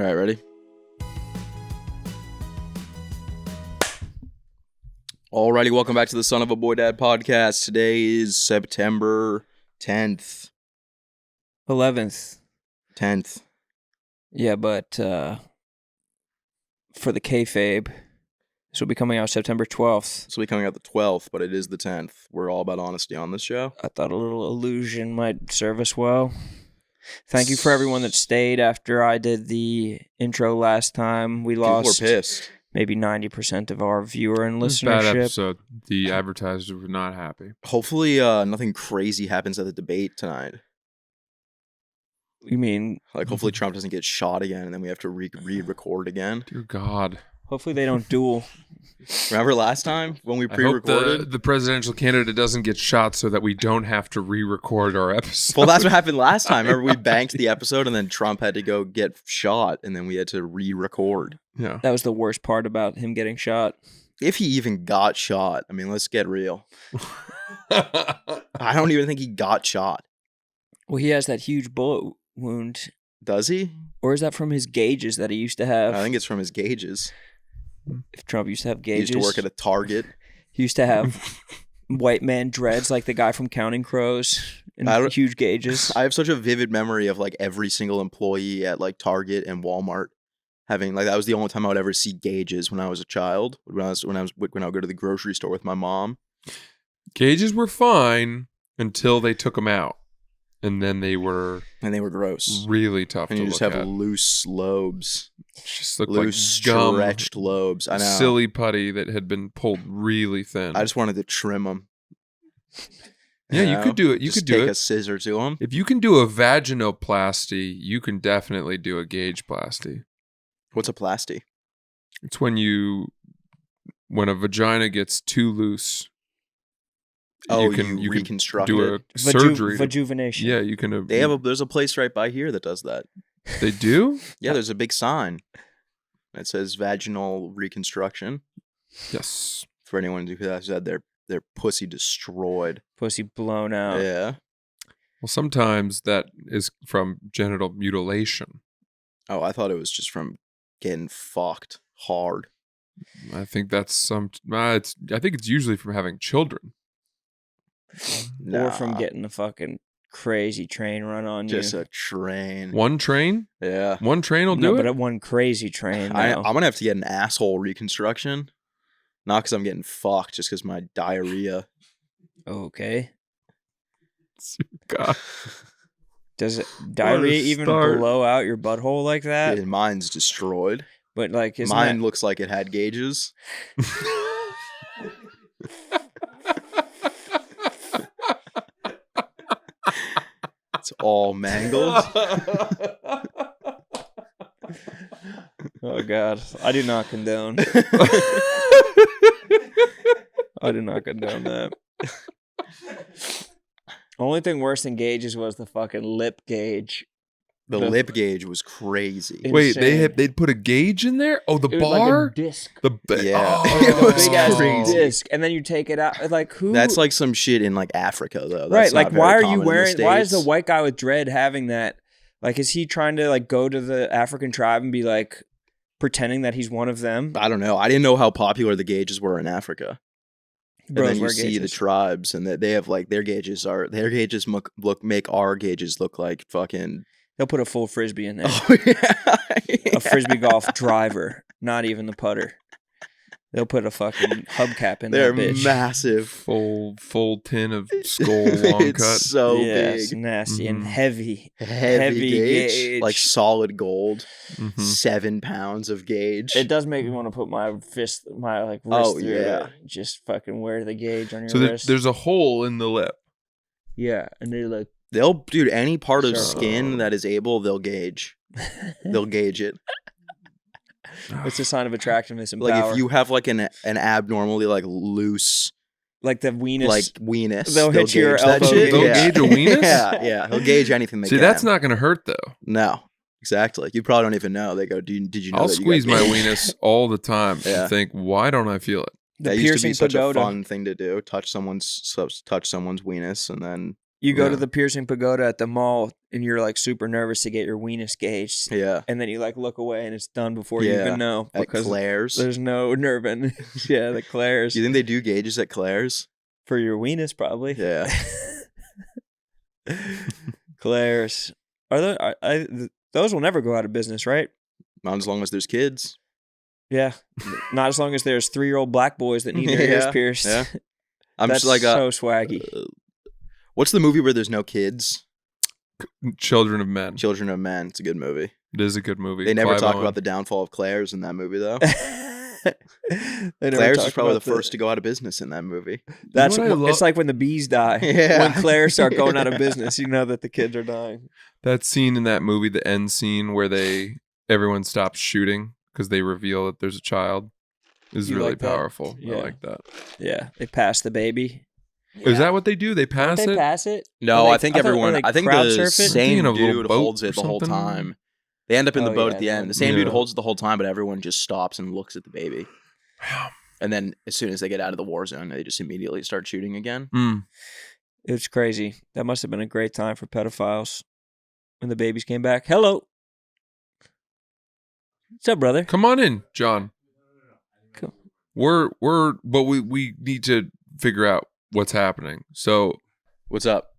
All right, ready? Alrighty, welcome back to the Son of a Boy Dad podcast. Today is September 10th. 11th. 10th. Yeah, but for the kayfabe, this will be coming out September 12th. This will be coming out the 12th, but it is the 10th. We're all about honesty on this show. I thought a little illusion might serve us well. Thank you for everyone that stayed after I did the intro last time. We lost People were pissed. maybe 90% of our viewer and listenership. Bad episode. The advertisers were not happy. Hopefully nothing crazy happens at the debate tonight. You mean? Like, hopefully Trump doesn't get shot again, and then we have to re-record again. Dear God. Hopefully they don't duel. Remember last time when we I hope pre-recorded? the presidential candidate doesn't get shot so that we don't have to re-record our episode. Well, that's what happened last time. Remember, we banked the episode, and then Trump had to go get shot, and then we had to re-record. Yeah. That was the worst part about him getting shot. If he even got shot, I mean, let's get real. I don't even think he got shot. Well, he has that huge bullet wound. Does he? Or is that from his gauges that he used to have? I think it's from his gauges. If Trump used to have He gauges. used to work at a Target. He used to have white man dreads like the guy from Counting Crows and huge gauges. I have such a vivid memory of like every single employee at like Target and Walmart having like that was the only time I would ever see gauges when I was a child. When I would go to the grocery store with my mom. Gauges were fine until they took them out. And then they were gross. Really tough and to you look just have at. loose lobes. Just looked Loose, like gum, stretched lobes. I know. silly putty that had been pulled really thin. I just wanted to trim them. Yeah, you could do it. You Just could do take it. a scissor to them. If you can do a vaginoplasty, you can definitely do a gauge plasty. What's a plasty? It's when a vagina gets too loose. Oh, you can reconstruct do it. a surgery. Rejuvenation. Yeah, you can. There's a place right by here that does that. They do? Yeah, there's a big sign that says vaginal reconstruction Yes. for anyone who has had their pussy destroyed. Pussy blown out. Yeah. Well, sometimes that is from genital mutilation. Oh, I thought it was just from getting fucked hard. I think that's some. I think it's usually from having children. Nah, Or from getting a fucking crazy train run on just you. a train. One train? Yeah. One train will No, do but it? at one crazy train. I'm though. gonna have to get an asshole reconstruction. Not because I'm getting fucked, just because my diarrhea. Okay. God. Does it diarrhea even start. blow out your butthole like that? Yeah, mine's destroyed. But like, isn't Mine that... looks like it had gauges. It's all mangled. Oh God, I do not condone. I do not condone that. Only thing worse than gauges was the fucking lip gauge. The lip gauge was crazy. Wait, Insane. they'd put a gauge in there? Oh, the It was ar? like a disc. Yeah. Oh, It was Big ass crazy. disc, and then you take it out. Like who? That's like some shit in like Africa though. right. That's Like not why very are you common in the wearing? Why is the States. white guy with dread having that? Like, is he trying to like go to the African tribe and be like pretending that he's one of them? I don't know. I didn't know how popular the gauges were in Africa. Bros and then you wear see the gauges. tribes, and that they have like their gauges make our gauges look like fucking. They'll put a full frisbee in there. Oh yeah, A frisbee golf driver, not even the putter. They'll put a fucking hubcap in They're that bitch. massive. full tin of skull long It's cut. so Yes, big, nasty and Mhm. heavy. heavy gauge, like gauge. solid gold. Mhm. 7 pounds of gauge. It does make me want to put my wrist wrist Oh, through yeah. it. Just fucking wear the gauge on your So wrist. there's a hole in the lip. Yeah, and they're like, Dude, any part of Sure. skin that is able, they'll gauge. They'll gauge it. it's a sign of attractiveness and Like power. if you have like an abnormally like loose like the weenus. like weenus, They'll hit your gauge that elbow shit. gauge. They'll Yeah. gauge a weenus? yeah, he'll gauge anything they See, can. that's not going to hurt though. No, exactly. You probably don't even know. They go, did you know I'll that you squeeze got my gauged?" weenus all the time Yeah. and think, why don't I feel it? the That used to piercing be such pagoda. a fun thing to do. Touch someone's weenus and then You go Yeah. to the piercing pagoda at the mall and you're like super nervous to get your weenus gauged. Yeah. And then you like look away and it's done before you Yeah. even know At because Claire's. there's no nerve in yeah, the Claire's. Do you think they do gauges at Claire's? For your weenus, probably. Yeah. Claire's. Are those will never go out of business, right? Not as long as there's kids. Yeah. Not as long as there's 3-year-old black boys that need their ears Yeah, pierced. yeah. I'm That's just like, so swaggy. what's the movie where there's no kids? Children of Men. Children of Men. It's a good movie. It is a good movie. They never Clive talk Owen. about the downfall of Claire's in that movie, though. They never Claire's talk was probably the about first to go out of business in that movie. That's You know what I it's like when the bees die. Yeah. When Claire's start going out of business, you know that the kids are dying. That scene in that movie, the end scene where everyone stops shooting because they reveal that there's a child, is You really like that? powerful. Yeah. I like that. Yeah, they pass the baby. Is that what they do? They pass Don't they it? pass it? No, Or I think everyone. I think crowd the surf it? same Thinking of a little dude boat holds it or the whole something? time. They end up in the Oh, boat yeah, at the end. no. The same dude Yeah. holds it the whole time, but everyone just stops and looks at the baby. And then as soon as they get out of the war zone, they just immediately start shooting again. Mm. It's crazy. That must have been a great time for pedophiles when the babies came back. Hello. What's up, brother? Come on in, John. Cool. But we need to figure out what's happening. So What's up?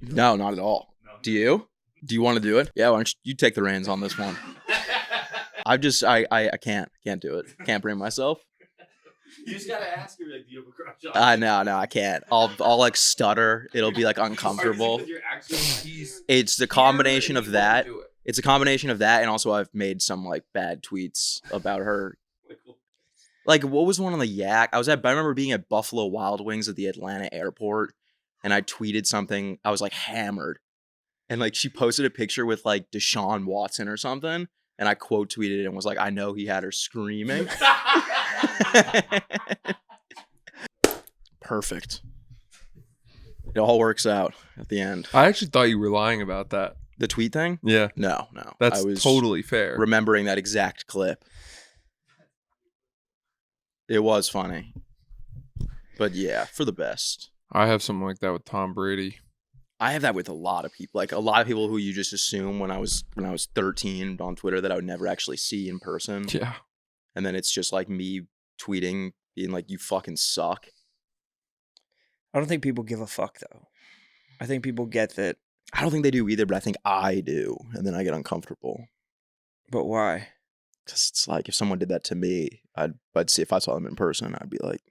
No, not at all. Do you? Do you want to do it? Yeah, why don't you take the reins on this one? I can't do it. Can't bring myself. You just gotta ask her, like, do you have a crush on No, I can't. I'll like stutter. It'll be like uncomfortable. It's the combination of that. It's a combination of that, and also I've made some like bad tweets about her. Like, what was one on the Yak? I remember being at Buffalo Wild Wings at the Atlanta airport, and I tweeted something. I was like hammered, and like she posted a picture with like Deshaun Watson or something, and I quote tweeted it and was like, "I know he had her screaming." Perfect. It all works out at the end. I actually thought you were lying about that. The tweet thing? Yeah, No. that's I was totally fair. remembering that exact clip. It was funny. But yeah, for the best. I have something like that with Tom Brady. I have that with a lot of people. Like a lot of people who you just assume when I was 13 on Twitter that I would never actually see in person. Yeah. And then it's just like me tweeting, being like, "You fucking suck." I don't think people give a fuck, though. I think people get that, I don't think they do either, but I think I do. And then I get uncomfortable. but why? Because it's like if someone did that to me, I'd see if I saw them in person, I'd be like,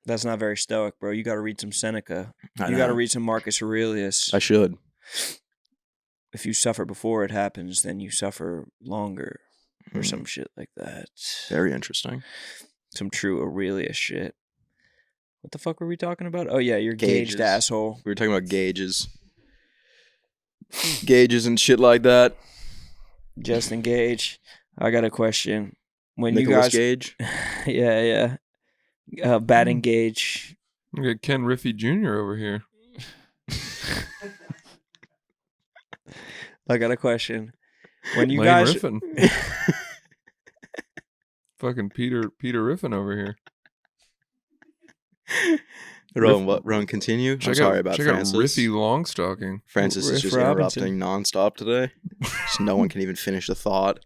That's not very stoic, bro. You got to read some Seneca. I You got to know. read some Marcus Aurelius. I should. If you suffer before it happens, then you suffer longer or Hmm. some shit like that. Very interesting. Some true Aurelius shit. What the fuck were we talking about? Oh, yeah, you're Gauges. gauged asshole. We were talking about gauges. Gauges and shit like that. Justin Gage. I got a question. When Nicholas you guys, Gage. yeah, batting gauge. We got Ken Riffey Jr. over here. I got a question. When you Lane guys, Riffin. Fucking Peter Riffin over here. Rowan, continue. I'm sorry about check Francis. out Riffy Longstocking. Francis is Riff just Robinson. interrupting nonstop today. So no one can even finish the thought.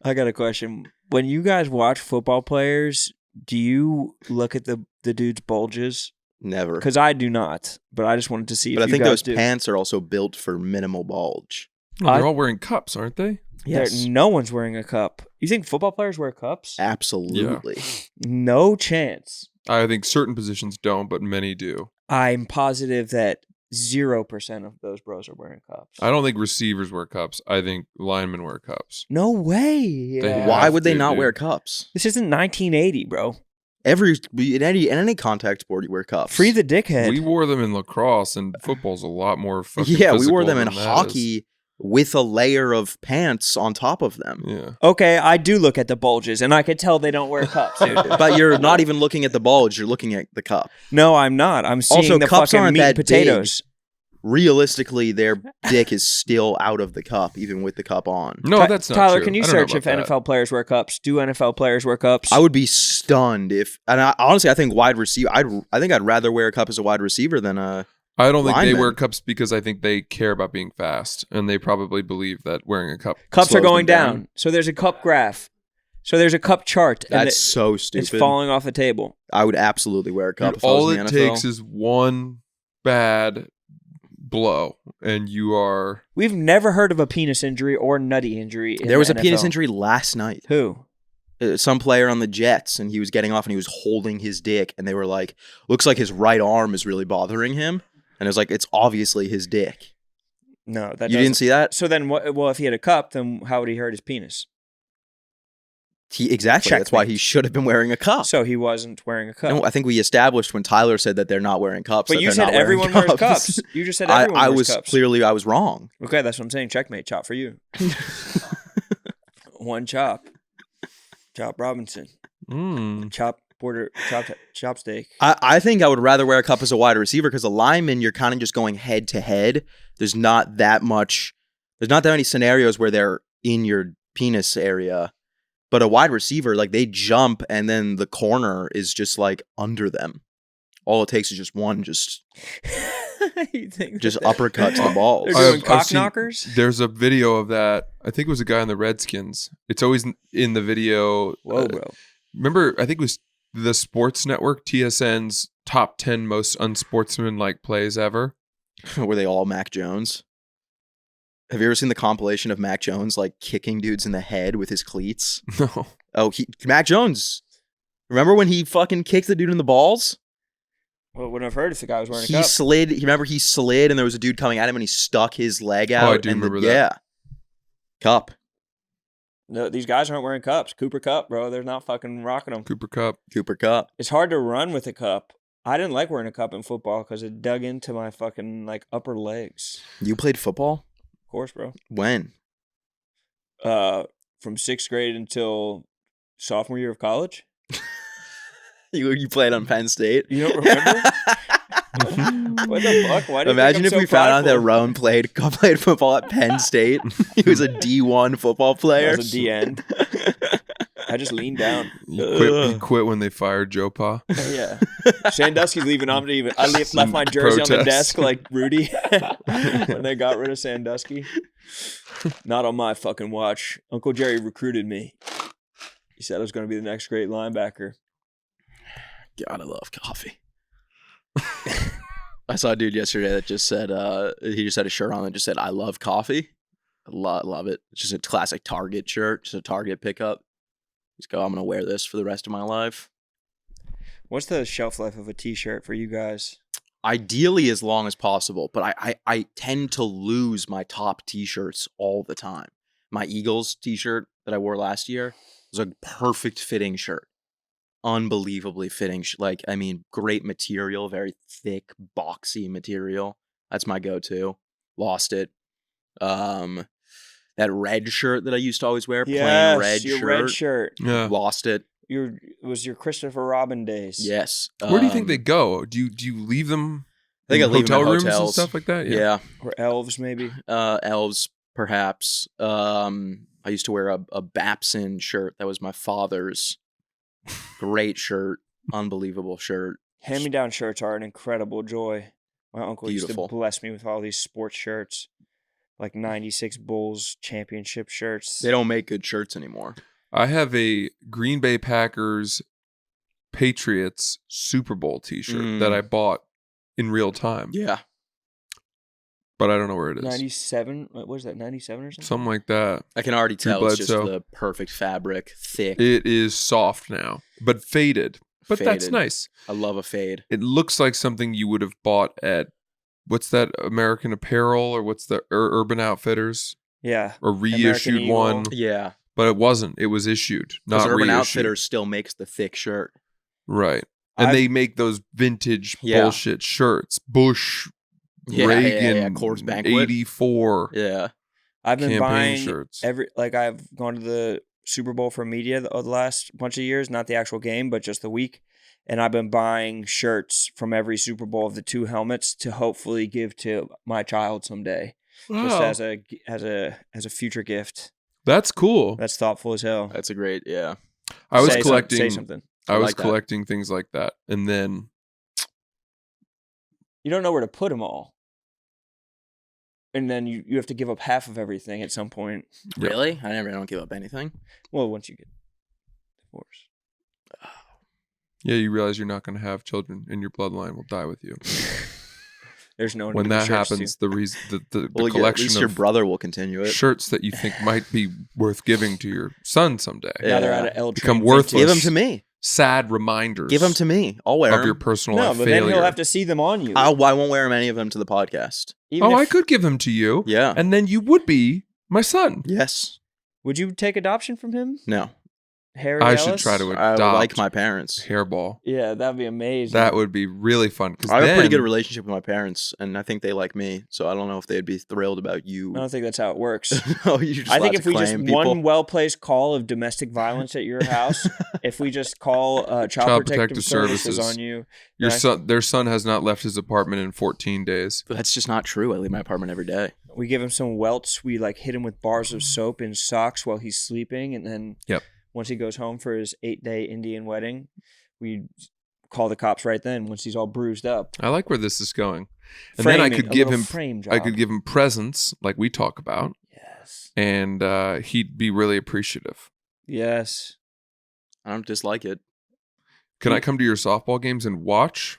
I got a question. When you guys watch football players, do you look at the dude's bulges? Never. Because I do not, but I just wanted to see But I if you think guys those do. pants are also built for minimal bulge. Oh, they're I- all wearing cups, aren't they? No one's wearing a cup. You think football players wear cups? Absolutely. No chance. I think certain positions don't, but many do. I'm positive that 0% of those bros are wearing cups. I don't think receivers wear cups. I think linemen wear cups. No way. They Why have would they to, not dude. wear cups? This isn't 1980, bro. In any contact sport, you wear cups. Free the dickhead. We wore them in lacrosse, and football's a lot more fucking Yeah, we wore physical them in than that is. hockey with a layer of pants on top of them. Yeah. Okay, I do look at the bulges, and I can tell they don't wear cups, dude. But you're not even looking at the bulge; you're looking at the cup. No, I'm not. I'm seeing Also, the cups fucking aren't meat and that potatoes. realistically, their dick is still out of the cup, even with the cup on. No, that's not Tyler, true. can you I don't know search if about that. NFL players wear cups? Do NFL players wear cups? I would be stunned if, and honestly, I think wide receiver. I think I'd rather wear a cup as a wide receiver than a. I don't think they lineman. wear cups because I think they care about being fast, and they probably believe that wearing a cup. Cups are slows going them down. So there's a cup graph. So there's a cup chart. And That's so stupid. it's falling off the table. I would absolutely wear a cup. Dude, if I was all in it the NFL. takes is one bad blow, and you are. We've never heard of a penis injury or nutty injury. There was a the penis NFL. injury last night. Who? Some player on the Jets, and he was getting off and he was holding his dick, and they were like, looks like his right arm is really bothering him. And it was like, it's obviously his dick. No, that You didn't see that? So then, what? Well, if he had a cup, then how would he hurt his penis? Exactly. That's why he should have been wearing a cup. So he wasn't wearing a cup. No, I think we established when Tyler said that they're not wearing cups. But that you they're said not wearing everyone wears cups. You just said everyone I wears was cups. clearly I was wrong. Okay, that's what I'm saying. Checkmate, chop for you. One chop. Chop Robinson. Chop Porter. Chop steak. I think I would rather wear a cup as a wide receiver because a lineman, you're kind of just going head to head. There's not that many scenarios where they're in your penis area. But a wide receiver, like they jump and then the corner is just like under them. All it takes is just one, just uppercut to the balls. They're doing cock knockers? There's a video of that. I think it was a guy on the Redskins. It's always in the video. Whoa, bro. Remember, I think it was the Sports Network, TSN's top 10 most unsportsmanlike plays ever. Were they all Mac Jones? Have you ever seen the compilation of Mac Jones like kicking dudes in the head with his cleats? No. Oh, Mac Jones. Remember when he fucking kicked the dude in the balls? Well, wouldn't have heard if the guy was wearing a He cup. slid. Remember he slid and there was a dude coming at him and he stuck his leg out. Oh, I do remember that. Yeah. Cup. No, these guys aren't wearing cups. Cooper Cup, bro. They're not fucking rocking them. Cooper Cup. Cooper Cup. It's hard to run with a cup. I didn't like wearing a cup in football because it dug into my fucking like upper legs. You played football? Of course, bro. When? From 6th grade until sophomore year of college. You played on Penn State? You don't remember? What the fuck? Why do you Imagine think if I'm we so found out that prideful? Roan played football at Penn State. He was a D1 football player. I was a D end. I just leaned down. You quit when they fired Joe Pa. Yeah. Sandusky's leaving. I'm leaving. I left my jersey on the Protest. desk like Rudy when they got rid of Sandusky. Not on my fucking watch. Uncle Jerry recruited me. He said I was going to be the next great linebacker. God, I love coffee. I saw a dude yesterday that just said, he just had a shirt on that just said, I love coffee. I love it. It's just a classic Target shirt, just a Target pickup. Just go, I'm going to wear this for the rest of my life. What's the shelf life of a t-shirt for you guys? Ideally as long as possible, but I tend to lose my top t-shirts all the time. My Eagles t-shirt that I wore last year was a perfect fitting shirt. Unbelievably fitting. Great material, very thick, boxy material. That's my go-to. Lost it. That red shirt that I used to always wear, plain red your shirt. red shirt. Yeah. Lost it. It was your Christopher Robin days. Yes. Where do you think they go? Do you leave them I think I in leave them hotel in rooms and hotels. stuff like that? Yeah. Or elves, maybe. Elves, perhaps. I used to wear a Babson shirt. That was my father's. Great shirt. Unbelievable shirt. Hand-me-down shirts are an incredible joy. My uncle used Beautiful. to bless me with all these sports shirts. Like 96 Bulls championship shirts. They don't make good shirts anymore. I have a Green Bay Packers Patriots Super Bowl t-shirt that I bought in real time. Yeah. But I don't know where it is. 97? What was that, 97 or something? Something like that. I can already tell it's just Bledsoe. the perfect fabric, thick. It is soft now, but faded. But that's Faded. nice. I love a fade. It looks like something you would have bought at, what's that, American Apparel, or what's the Urban Outfitters? Yeah. Or reissued American one. Eagle. Yeah. But it wasn't. It was issued, not Because Urban reissued. Outfitters still makes the thick shirt. Right. And I've- they make those vintage Yeah. bullshit shirts. Bush, Yeah, Reagan, yeah. Coors Banquet. 84 Yeah. I've been campaign buying shirts. I've gone to the Super Bowl for media the last bunch of years, not the actual game, but just the week. and I've been buying shirts from every Super Bowl of the 2 helmets to hopefully give to my child someday, just as a future gift. That's cool. That's thoughtful as hell. That's a great, yeah. I was Say collecting. something. I was like that. collecting things like that, and then You don't know where to put them all. And then you have to give up half of everything at some point. Yep. Really? I don't give up anything. Well, once you get divorced. yeah, you realize you're not going to have children, and your bloodline will die with you. There's no one When to give that shirts happens, the reason the Well, at collection least your of brother will continue it. shirts that you think might be worth giving to your son someday to. Now they're Yeah. at a L Become train worthless. Give them to me. sad reminders. Give them to me. I'll wear of them. your personal No, life but failure. then he'll have to see them on you. I won't wear any of them to the podcast. Even I if- could give them to you. Yeah. And then you would be my son. Yes. Would you take adoption from him? No. Harry I Ellis? should try to I adopt like my parents. Hairball. Yeah, that'd be amazing. That would be really fun. I have a pretty good relationship with my parents, and I think they like me. So I don't know if they'd be thrilled about you. I don't think that's how it works. No, you just I think allowed if to we just claim people. one well-placed call of domestic violence at your house, if we just call Child Protective Services on you, Your then son, their son has not left his apartment in 14 days. That's just not true. I leave my apartment every day. we give him some welts. We like hit him with bars of soap in socks while he's sleeping, and then Yep. once he goes home for his 8-day Indian wedding, we call the cops right then once he's all bruised up. I like where this is going. And then I Framing, could a give little him frame I job. could give him presents like we talk about, Yes. and he'd be really appreciative. Yes. I don't dislike it. Can I come to your softball games and watch?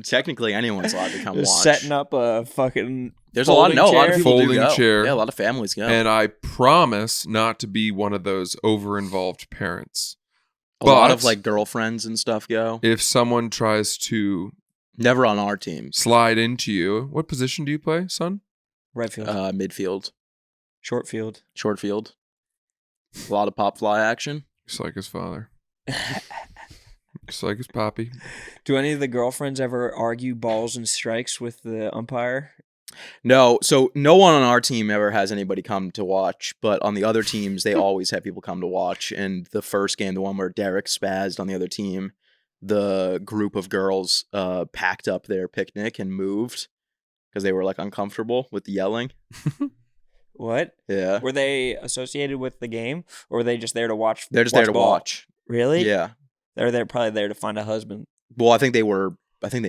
Technically, anyone's allowed to come Just watch. setting up a fucking There's a lot. folding No, a lot chair. of people do Folding go. chair. Yeah, a lot of families go. And I promise not to be one of those over-involved parents. a lot of but- like girlfriends and stuff go. If someone tries to Never on our teams. slide into you, what position do you play, son? right field, Midfield, short field. short field. A lot of pop fly action. Just like his father. Just like his poppy. Do any of the girlfriends ever argue balls and strikes with the umpire? No, so no one on our team ever has anybody come to watch, but on the other teams, they always have people come to watch. And the first game, the one where Derek spazzed on the other team, the group of girls packed up their picnic and moved because they were like uncomfortable with the yelling. What? Yeah, Were they associated with the game, or were they just there to watch? they're just there to ball? watch. Really? Yeah. They're probably there to find a husband. Well, I think they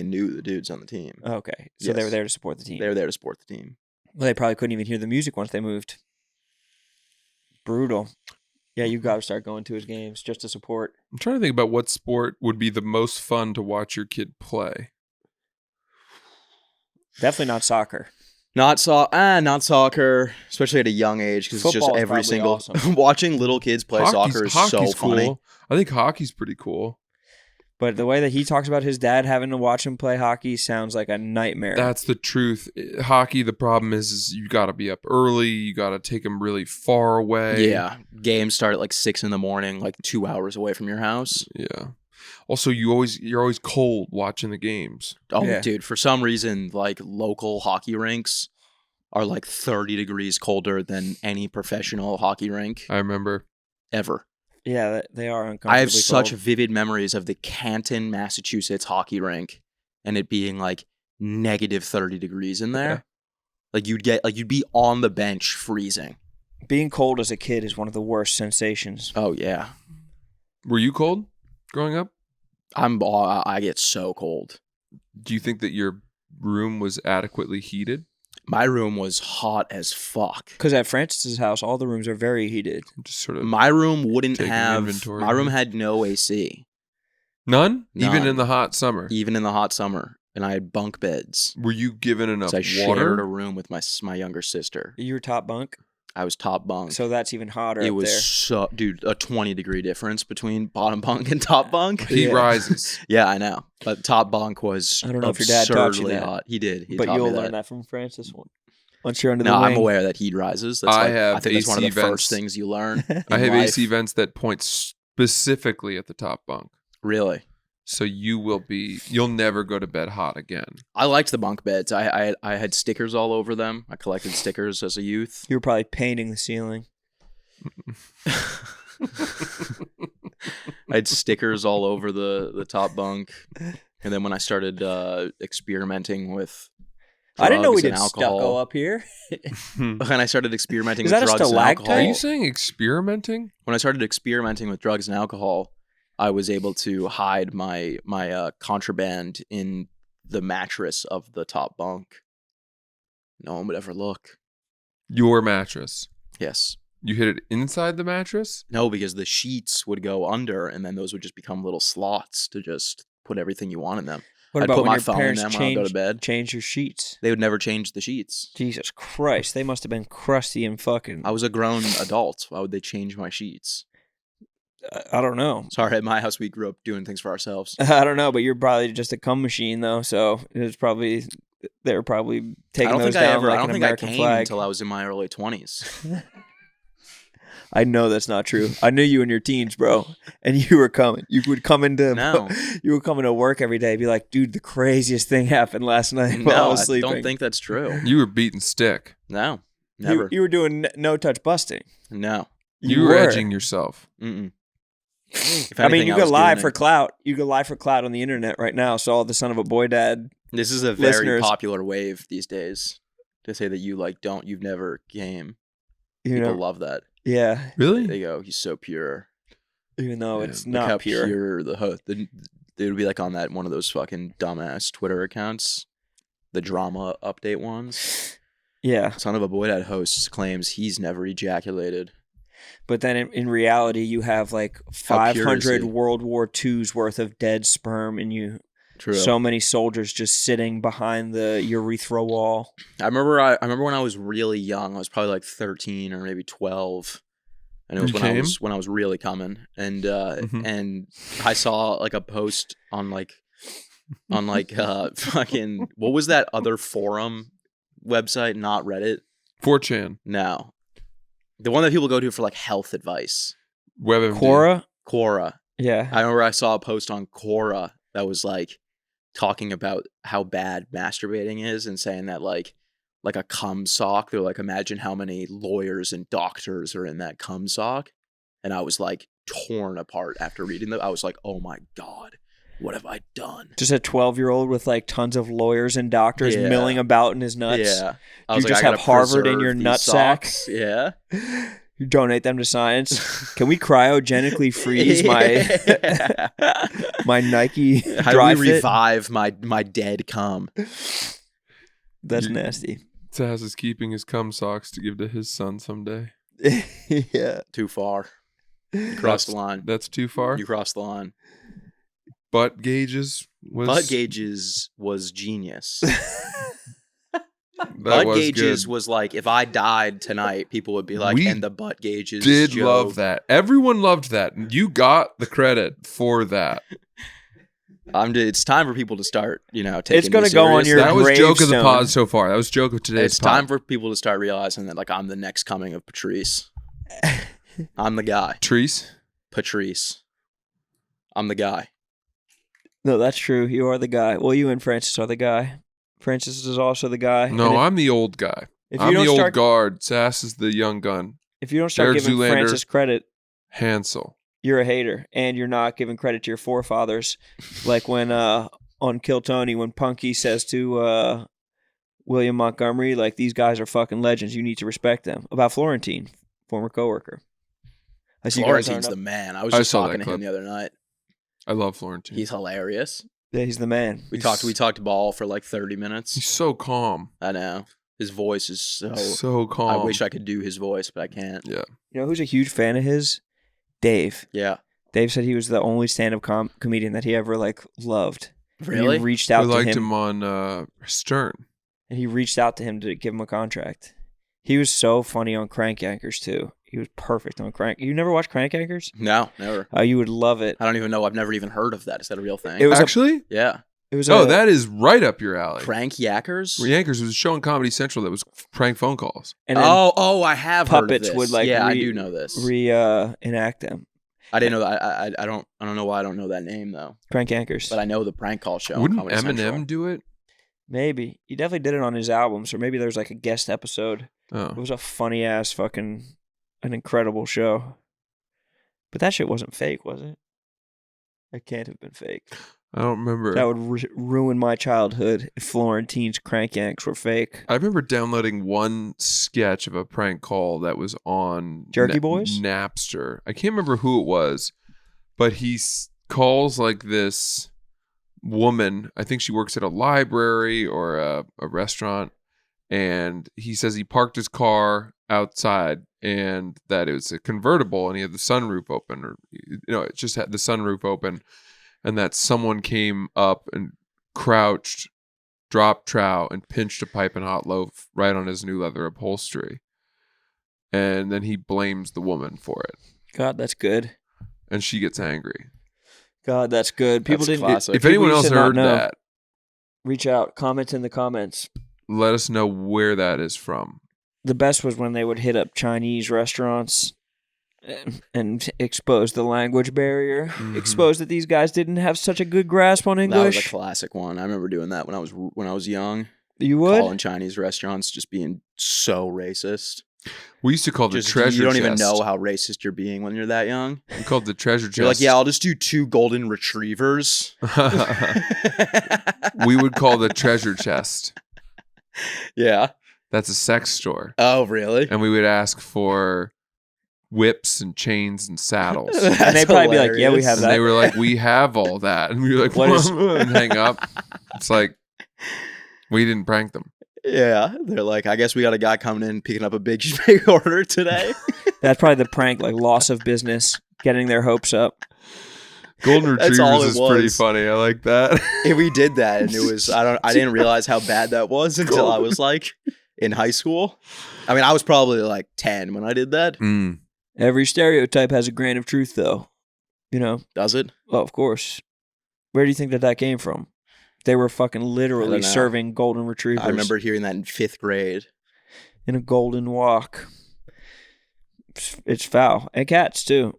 knew the dudes on the team. Okay, so they were Yes. there to support the team. They were there to support the team. Well, they probably couldn't even hear the music once they moved. Brutal. Yeah, you got to start going to his games just to support. I'm trying to think about what sport would be the most fun to watch your kid play. Definitely not soccer. Not soccer, especially at a young age, because it's just Football is every probably single awesome. watching little kids play soccer is so funny. cool. I think hockey's pretty cool. But the way that he talks about his dad having to watch him play hockey sounds like a nightmare. That's the truth. Hockey, the problem is you got to be up early. You got to take them really far away. Yeah, games start at like 6 a.m, like 2 hours away from your house. Yeah. Also, you're always cold watching the games. Oh, Yeah. dude, for some reason, like local hockey rinks are like 30 degrees colder than any professional hockey rink I remember. ever. Yeah, they are uncomfortably I have such cold. vivid memories of the Canton, Massachusetts hockey rink and it being like negative 30 degrees in there. Yeah. Like you'd be on the bench freezing. Being cold as a kid is one of the worst sensations. Oh yeah. Were you cold growing up? I get so cold. Do you think that your room was adequately heated? My room was hot as fuck. Because at Francis's house, all the rooms are very heated. Just sort of My room wouldn't Taking have. inventory. My room had no AC, none? Even None. in the hot summer. even in the hot summer, and I had bunk beds. Were you given enough So I shared a water? room with my younger sister. You were top bunk, I was top bunk. so that's even hotter it up was there. so, dude, a 20-degree difference between bottom bunk and top bunk. Heat Yeah. rises. Yeah, I know. But top bunk was I don't know if your dad taught you absurdly that. hot. He did. He But taught you'll me learn that from Francis once you're under No, the wing. I'm aware that heat rises. That's I like, have I think that's one of AC the vents. first things you learn. I have in life. AC vents that point specifically at the top bunk. Really? So you'll never go to bed hot again. I liked the bunk beds. I had stickers all over them. I collected stickers as a youth. You were probably painting the ceiling. I had stickers all over the top bunk. And then when I started experimenting with I didn't know we drugs did and stucco alcohol, up here. when I started experimenting Is with that a drugs and stalactite? alcohol, Are you saying experimenting? when I started experimenting with drugs and alcohol, I was able to hide my contraband in the mattress of the top bunk. No one would ever look. Your mattress. Yes. You hid it inside the mattress? No, because the sheets would go under, and then those would just become little slots to just put everything you want in them. What I'd about put when my your phone in parents them when I go to bed. change your sheets? They would never change the sheets. Jesus Christ, they must have been crusty and fucking. I was a grown adult. Why would they change my sheets? I don't know. Sorry, at my house we grew up doing things for ourselves. I don't know, but you're probably just a cum machine though, so it was probably they were probably taking those down like I don't an think American I came flag. until I was in my early 20s. I know that's not true. I knew you in your teens, bro, and you were coming. You would come into No. you were coming to work every day, be like, dude, the craziest thing happened last night while I No, was I sleeping. don't think that's true. You were beating stick. No, never. You were doing no touch busting. No. You were edging yourself. Mm-mm. If I mean, anything, you I could was lie doing for it. clout. You could lie for clout on the internet right now. So all the son of a boy dad. This is a very listeners- popular wave these days to say that you've never came. You People know, love that. yeah. Really? They go, he's so pure. Even though Yeah, it's Look not how pure. the host. They would be like on that one of those fucking dumbass Twitter accounts, the drama update ones. Yeah, Son of a boy dad host claims he's never ejaculated. but then in reality, you have like How pure is 500 he? World War II's worth of dead sperm, and you True. so many soldiers just sitting behind the urethra wall. I remember when I was really young. I was probably like 13 or maybe 12, and it was You when I was really coming. And Mhm. and I saw like a post on fucking what was that other forum website? Not Reddit. 4chan. No, the one that people go to for like health advice. WebMD. Quora? Quora. Yeah. I remember I saw a post on Quora that was like talking about how bad masturbating is and saying that like a cum sock. They're like, imagine how many lawyers and doctors are in that cum sock. And I was like torn apart after reading that. I was like, oh my God, what have I done? Just a 12-year-old with like tons of lawyers and doctors Yeah. milling about in his nuts. Yeah. I You was like, just I have gotta Harvard in your preserve these nutsack. socks. Yeah. You donate them to science. Can we cryogenically freeze my my Nike How dry do we fit? revive my dead cum? That's You- nasty. Taz is keeping his cum socks to give to his son someday. Yeah. Too far. You crossed the line. That's too far. You crossed the line. Butt gauges was Butt gauges was genius. that Butt was gauges good. was like, if I died tonight, people would be like, We and the butt gauges Did joke. love that. Everyone loved that. You got the credit for that. It's time for people to start, taking It's gonna this go on serious. your That was joke of the gravestone. pod so far. That was joke of today's It's pod. time for people to start realizing that, like, I'm the next coming of Patrice. I'm the guy. Treese. Patrice. I'm the guy. No, that's true. You are the guy. Well, you and Francis are the guy. Francis is also the guy. No, And I'm the old guy. if I'm you the don't old start, guard. Sass is the young gun. if you don't start Derek giving Zoolander. Francis credit, Hansel. you're a hater, and you're not giving credit to your forefathers. Like when on Kill Tony, when Punky says to William Montgomery, like, these guys are fucking legends. You need to respect them. About Florentine, former coworker. I see you guys Florentine's aren't the up- man. I was I just saw talking that to him clip. the other night. I love Florentine. He's hilarious. Yeah, he's the man. We talked ball for like 30 minutes. He's so calm. I know. His voice is So calm. I wish I could do his voice, but I can't. Yeah. You know who's a huge fan of his? Dave. Yeah. Dave said he was the only stand-up comedian that he ever loved. And Really? he reached We out to liked him, him on Stern. and he reached out to him to give him a contract. He was so funny on Crank Yankers too. He was perfect on Crank. You never watched Crank Yankers? No, never. You would love it. I don't even know. I've never even heard of that. Is that a real thing? It was Actually? yeah. It was That is right up your alley. Crank Yackers? Yankers was a show on Comedy Central that was prank phone calls. and then I have heard of puppets this. would like yeah, I do know this. enact them. I didn't know that. I don't know why I don't know that name though. Crank Yankers. But I know the prank call show. on Wouldn't Comedy Eminem Central. do it? Maybe he definitely did it on his albums, or maybe there's like a guest episode. It Oh. was a funny ass fucking an incredible show. But that shit wasn't fake, was it? It can't have been fake. I don't remember. That would ruin my childhood if Florentine's crank yanks were fake. I remember downloading one sketch of a prank call that was on Jerky Boys? Napster. I can't remember who it was, but he calls like this woman. I think she works at a library or a restaurant, and he says he parked his car outside and that it was a convertible and he had the sunroof open, or it just had the sunroof open, and that someone came up and crouched, dropped trow, and pinched a pipe and hot loaf right on his new leather upholstery. And then he blames the woman for it. God, that's good. And she gets angry. God, that's good. People That's didn't. classic. If anyone People else used to not heard know. that, Reach out, comment in the comments. let us know where that is from. The best was when they would hit up Chinese restaurants and expose the language barrier. Mhm. Expose that these guys didn't have such a good grasp on That was a English. classic one. I remember doing that when I was young. You would? Calling Chinese restaurants, just being so racist. We used to call the Just treasure you don't even chest. know how racist you're being when you're that young. We called the treasure chest. You're like, yeah, I'll just do 2 golden retrievers. We would call the treasure chest. Yeah. That's a sex store. Oh, really? And we would ask for whips and chains and saddles. And That's they'd probably be like, yeah, we hilarious. have And that. they were like, we have all that. And we were like, What is- and hang up. It's like, we didn't prank them. Yeah. They're like, I guess we got a guy coming in picking up a big order today. That's probably the prank, like loss of business, getting their hopes up. Golden That's all retrievers it is pretty was. funny. I like that. And we did that, and it was I didn't realize how bad that was until I was like in high school. I mean, I was probably like 10 when I did that. Mm. Every stereotype has a grain of truth, though. You know? Does it? Well, of course. Where do you think that came from? They were fucking I literally don't know. serving golden retrievers I remember hearing that in 5th grade. in a golden walk. It's foul. And cats, too.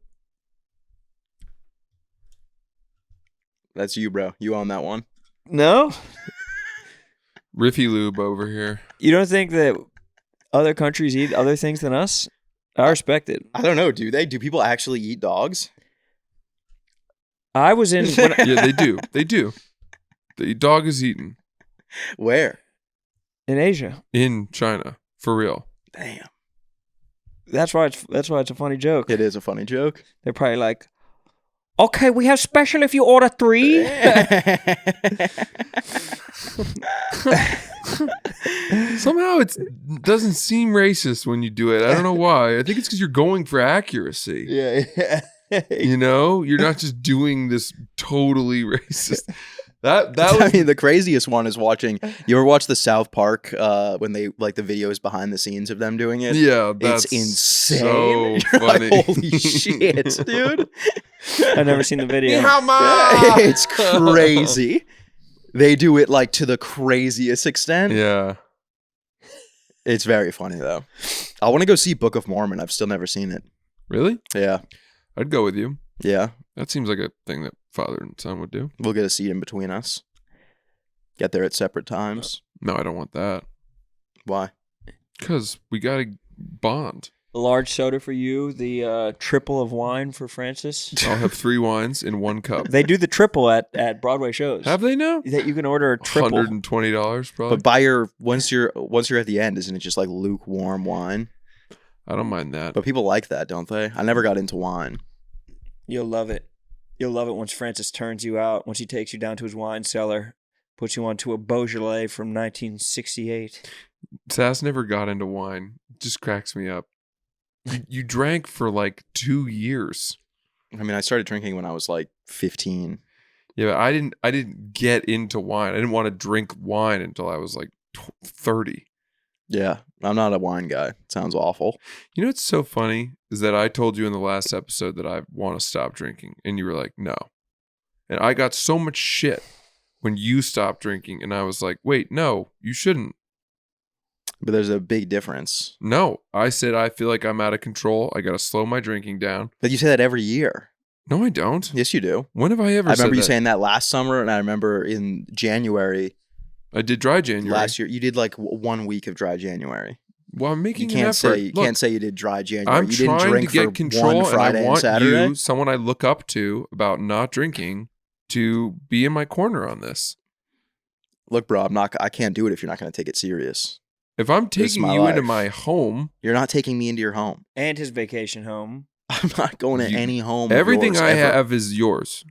That's you, bro. You own that one. No? Riffy Lube over here. You don't think that other countries eat other things than us? I respect it. I don't know. Do they? Do people actually eat dogs? I was in... When Yeah, they do. They do. The dog is eaten Where? in Asia. in China. For real. Damn. That's why it's a funny joke. It is a funny joke. They're probably like, okay, we have special if you order 3. Somehow it doesn't seem racist when you do it. I don't know why. I think it's because you're going for accuracy. Yeah. You know, you're not just doing this totally racist. That I was mean, the craziest one is watching. You ever watch the South Park when they like the videos behind the scenes of them doing it? yeah. That's It's insane. So You're like, funny. holy shit, dude! I've never seen the video. It's crazy. They do it like to the craziest extent. Yeah. It's very funny though. I want to go see Book of Mormon. I've still never seen it. Really? Yeah, I'd go with you. yeah. That seems like a thing that father and son would do. We'll get a seat in between us. Get there at separate times. No, I don't want that. Why? Because we got to bond. A large soda for you, the triple of wine for Francis. I'll have 3 wines in 1 cup. They do the triple at Broadway shows. Have they now? That you can order a triple. $120 probably. But by your once you're at the end, isn't it just like lukewarm wine? I don't mind that. But people like that, don't they? I never got into wine. You'll love it. You'll love it once Francis turns you out, once he takes you down to his wine cellar, puts you onto a Beaujolais from 1968. Sass never got into wine. It just cracks me up. You drank for like 2 years. I mean, I started drinking when I was like 15. Yeah, but I didn't get into wine. I didn't want to drink wine until I was like 30. Yeah, I'm not a wine guy. It sounds awful. You know what's so funny is that I told you in the last episode that I want to stop drinking, and you were like, no. And I got so much shit when you stopped drinking, and I was like, wait, no, you shouldn't. But there's a big difference. No, I said I feel like I'm out of control. I got to slow my drinking down. But you say that every year. No, I don't. Yes, you do. When have I ever I said remember you that? saying that last summer, and I remember in January I did dry January. last year, you did like 1 week of dry January. Well, I'm making You can't an effort. say can't say you did dry January. I'm you didn't trying drink to get for control, one Friday and I want Saturday. you, someone I look up to about not drinking, to be in my corner on this. Look, bro, I can't do it if you're not going to take it serious. If I'm This is taking my you into life. my home, You're not taking me into your home. And his vacation home. I'm not going to any home. of everything yours I ever. have is yours.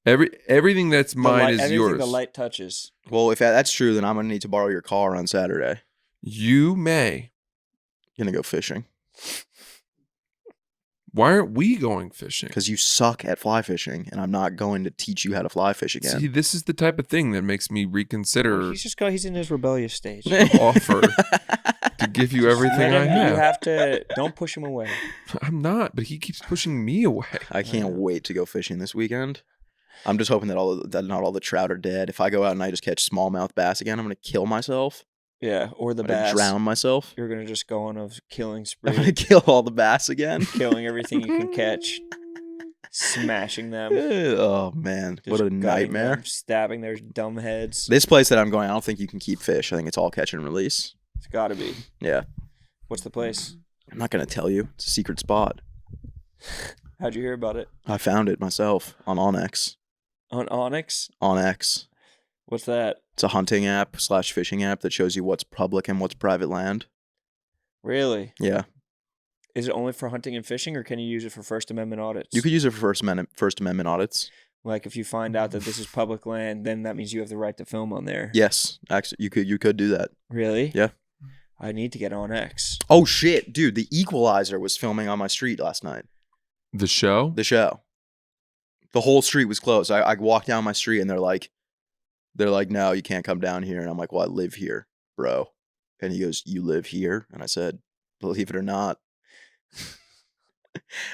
Everything that's mine is everything yours. the light touches. Well, if that's true, then I'm going to need to borrow your car on Saturday. You may. You're going to go fishing. Why aren't we going fishing? Because you suck at fly fishing, and I'm not going to teach you how to fly fish again. See, this is the type of thing that makes me reconsider He's in his rebellious stage. offer to give you everything I have. You have to, don't push him away. I'm not, but he keeps pushing me away. I can't wait to go fishing this weekend. I'm just hoping that not all the trout are dead. If I go out and I just catch smallmouth bass again, I'm going to kill myself. Yeah, or the I'm gonna bass. drown myself. You're going to just go on a killing I'm going spree, to kill all the bass again. killing everything you can catch, smashing them. Oh, man. just What a gutting nightmare. them, stabbing their dumb heads. This place that I'm going, I don't think you can keep fish. I think it's all catch and release. It's got to be. Yeah. What's the place? I'm not going to tell you. It's a secret spot. How'd you hear about it? I found it myself on Onyx. On Onyx? Onyx. What's that? It's a hunting app / fishing app that shows you what's public and what's private land. Really? Yeah. Is it only for hunting and fishing, or can you use it for First Amendment audits? You could use it for First Amendment audits. Like, if you find out that this is public land, then that means you have the right to film on there. Yes. Actually, you could do that. Really? Yeah. I need to get on X. Oh, shit. Dude, The Equalizer was filming on my street last night. The show? The show. The whole street was closed. I walked down my street and they're like, no, you can't come down here. And I'm like, well, I live here, bro. And he goes, you live here? And I said, believe it or not.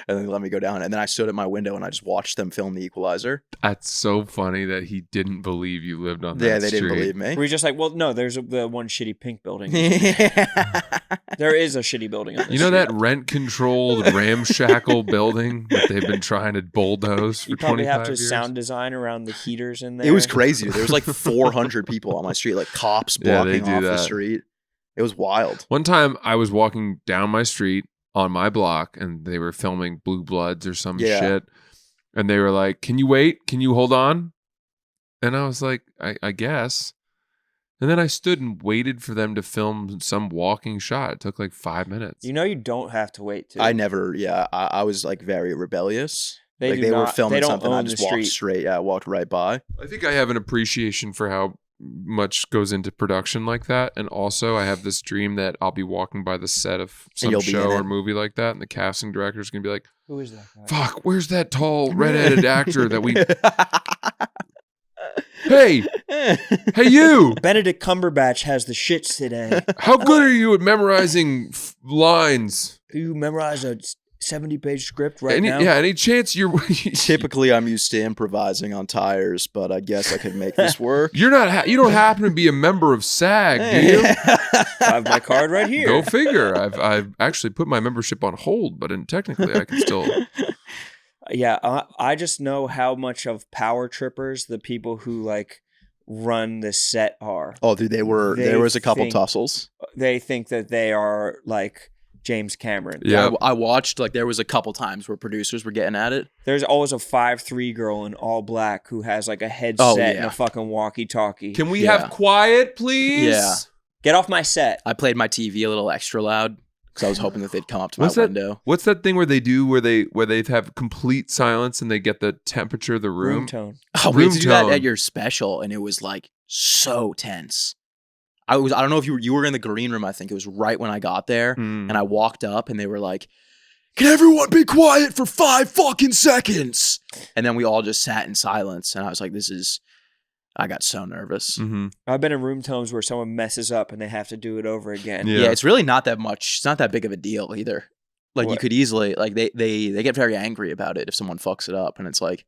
And then they let me go down. And then I stood at my window and I just watched them film The Equalizer. That's so funny that he didn't believe you lived on that Yeah, they street. didn't believe me. Were you just like, well, no, there's the one shitty pink building. There is a shitty building on this You know street. that rent-controlled ramshackle building that they've been trying to bulldoze for You probably 25 have to years? sound design around the heaters in there. It was crazy. There was like 400 people on my street, like cops Yeah, they blocking do off the that. street. It was wild. One time I was walking down my street on my block and they were filming Blue Bloods or some Yeah. shit. And they were like, can you wait? Can you hold on? And I was like, I guess. And then I stood and waited for them to film some walking shot. It took like 5 minutes. You know you don't have to wait to. I was like very rebellious. They Like do they were not- filming they don't something. I own the just walked street. straight. Yeah, I walked right by. I think I have an appreciation for how much goes into production like that. And also I have this dream that I'll be walking by the set of some you'll be show in or it. movie like that. And the casting director is going to be like, Who is that guy? fuck, where's that tall redheaded actor that we... Hey, hey you! Benedict Cumberbatch has the shits today. How good are you at memorizing lines? You memorize a 70-page script right now? Any chance you're... Typically, I'm used to improvising on tires, but I guess I could make this work. You're not. You don't happen to be a member of SAG, do you? I have my card right here. Go figure. I've actually put my membership on hold, but technically I can still. Yeah, I just know how much of power trippers the people who like run the set are. Oh, dude, there was a couple think- tussles. They think that they are like James Cameron. Yeah. I watched, like, there was a couple times where producers were getting at it. There's always a 5'3" girl in all black who has like a headset and yeah. a fucking walkie-talkie. Can we Yeah. have quiet, please? Yeah. Get off my set. I played my TV a little extra loud because I was hoping that they'd come up to What's my that? window. What's that thing where they have complete silence and they get the temperature of the room? Room tone. Oh, we Room had to do that tone. at your special, and it was like so tense. I don't know if you were in the green room. I think it was right when I got there, Mm. and I walked up, and they were like, "Can everyone be quiet for 5 fucking seconds?" And then we all just sat in silence, and I was like, I got so nervous. Mhm. I've been in room tones where someone messes up and they have to do it over again. Yeah. Yeah, it's really not that much. It's not that big of a deal either. Like you What? could easily, like they get very angry about it if someone fucks it up, and it's like,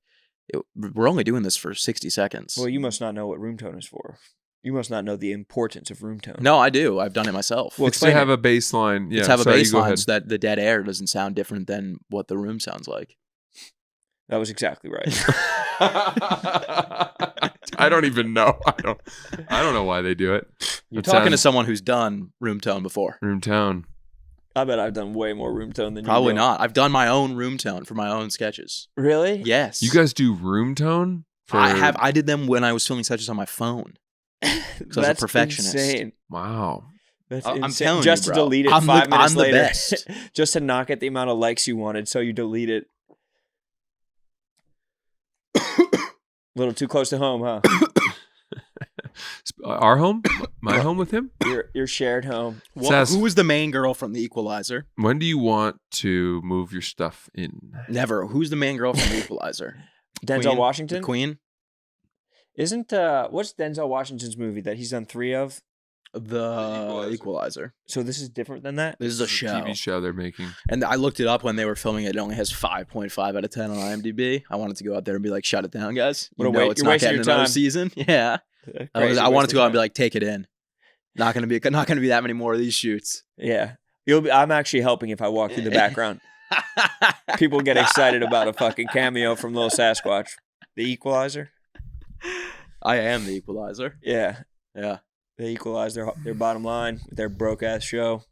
we're only doing this for 60 seconds. Well, you must not know what room tone is for. You must not know the importance of room tone. No, I do. I've done it myself. Well, It's to explain have it. a baseline. Yeah. Let's have a sorry, you go baseline ahead. so that the dead air doesn't sound different than what the room sounds like. That was exactly right. I don't even know. I don't know why they do it. You're talking to someone who's done room tone before. Room tone. I bet I've done way more room tone than you. Probably not. I've done my own room tone for my own sketches. Really? Yes. You guys do room tone? I did them when I was filming sketches on my phone. Because I was a perfectionist. Insane. Wow. That's I'm insane. telling just you, to bro. delete it I'm 5 minutes the later. best. Just to not get the amount of likes you wanted, so you delete it. A little too close to home, huh? Our home? My home with him? Your shared home. Says- who was the main girl from The Equalizer? When do you want to move your stuff in? Never. Who's the main girl from The Equalizer? Denzel Queen? Washington? The Queen? Isn't what's Denzel Washington's movie that he's done 3 of? The Equalizer. So this is different than that? This is a It's show. TV show they're making. And I looked it up when they were filming it. It only has 5.5 out of 10 on IMDb. I wanted to go out there and be like, shut it down, guys. You What a know wa- it's you're not wasting getting your another time. season. Yeah. I wanted to go out and be like, take it in. Not gonna be that many more of these shoots. Yeah. I'm actually helping if I walk through the background. People get excited about a fucking cameo from Little Sasquatch. The Equalizer? I am the Equalizer. Yeah. Yeah. They equalized their bottom line with their broke ass show.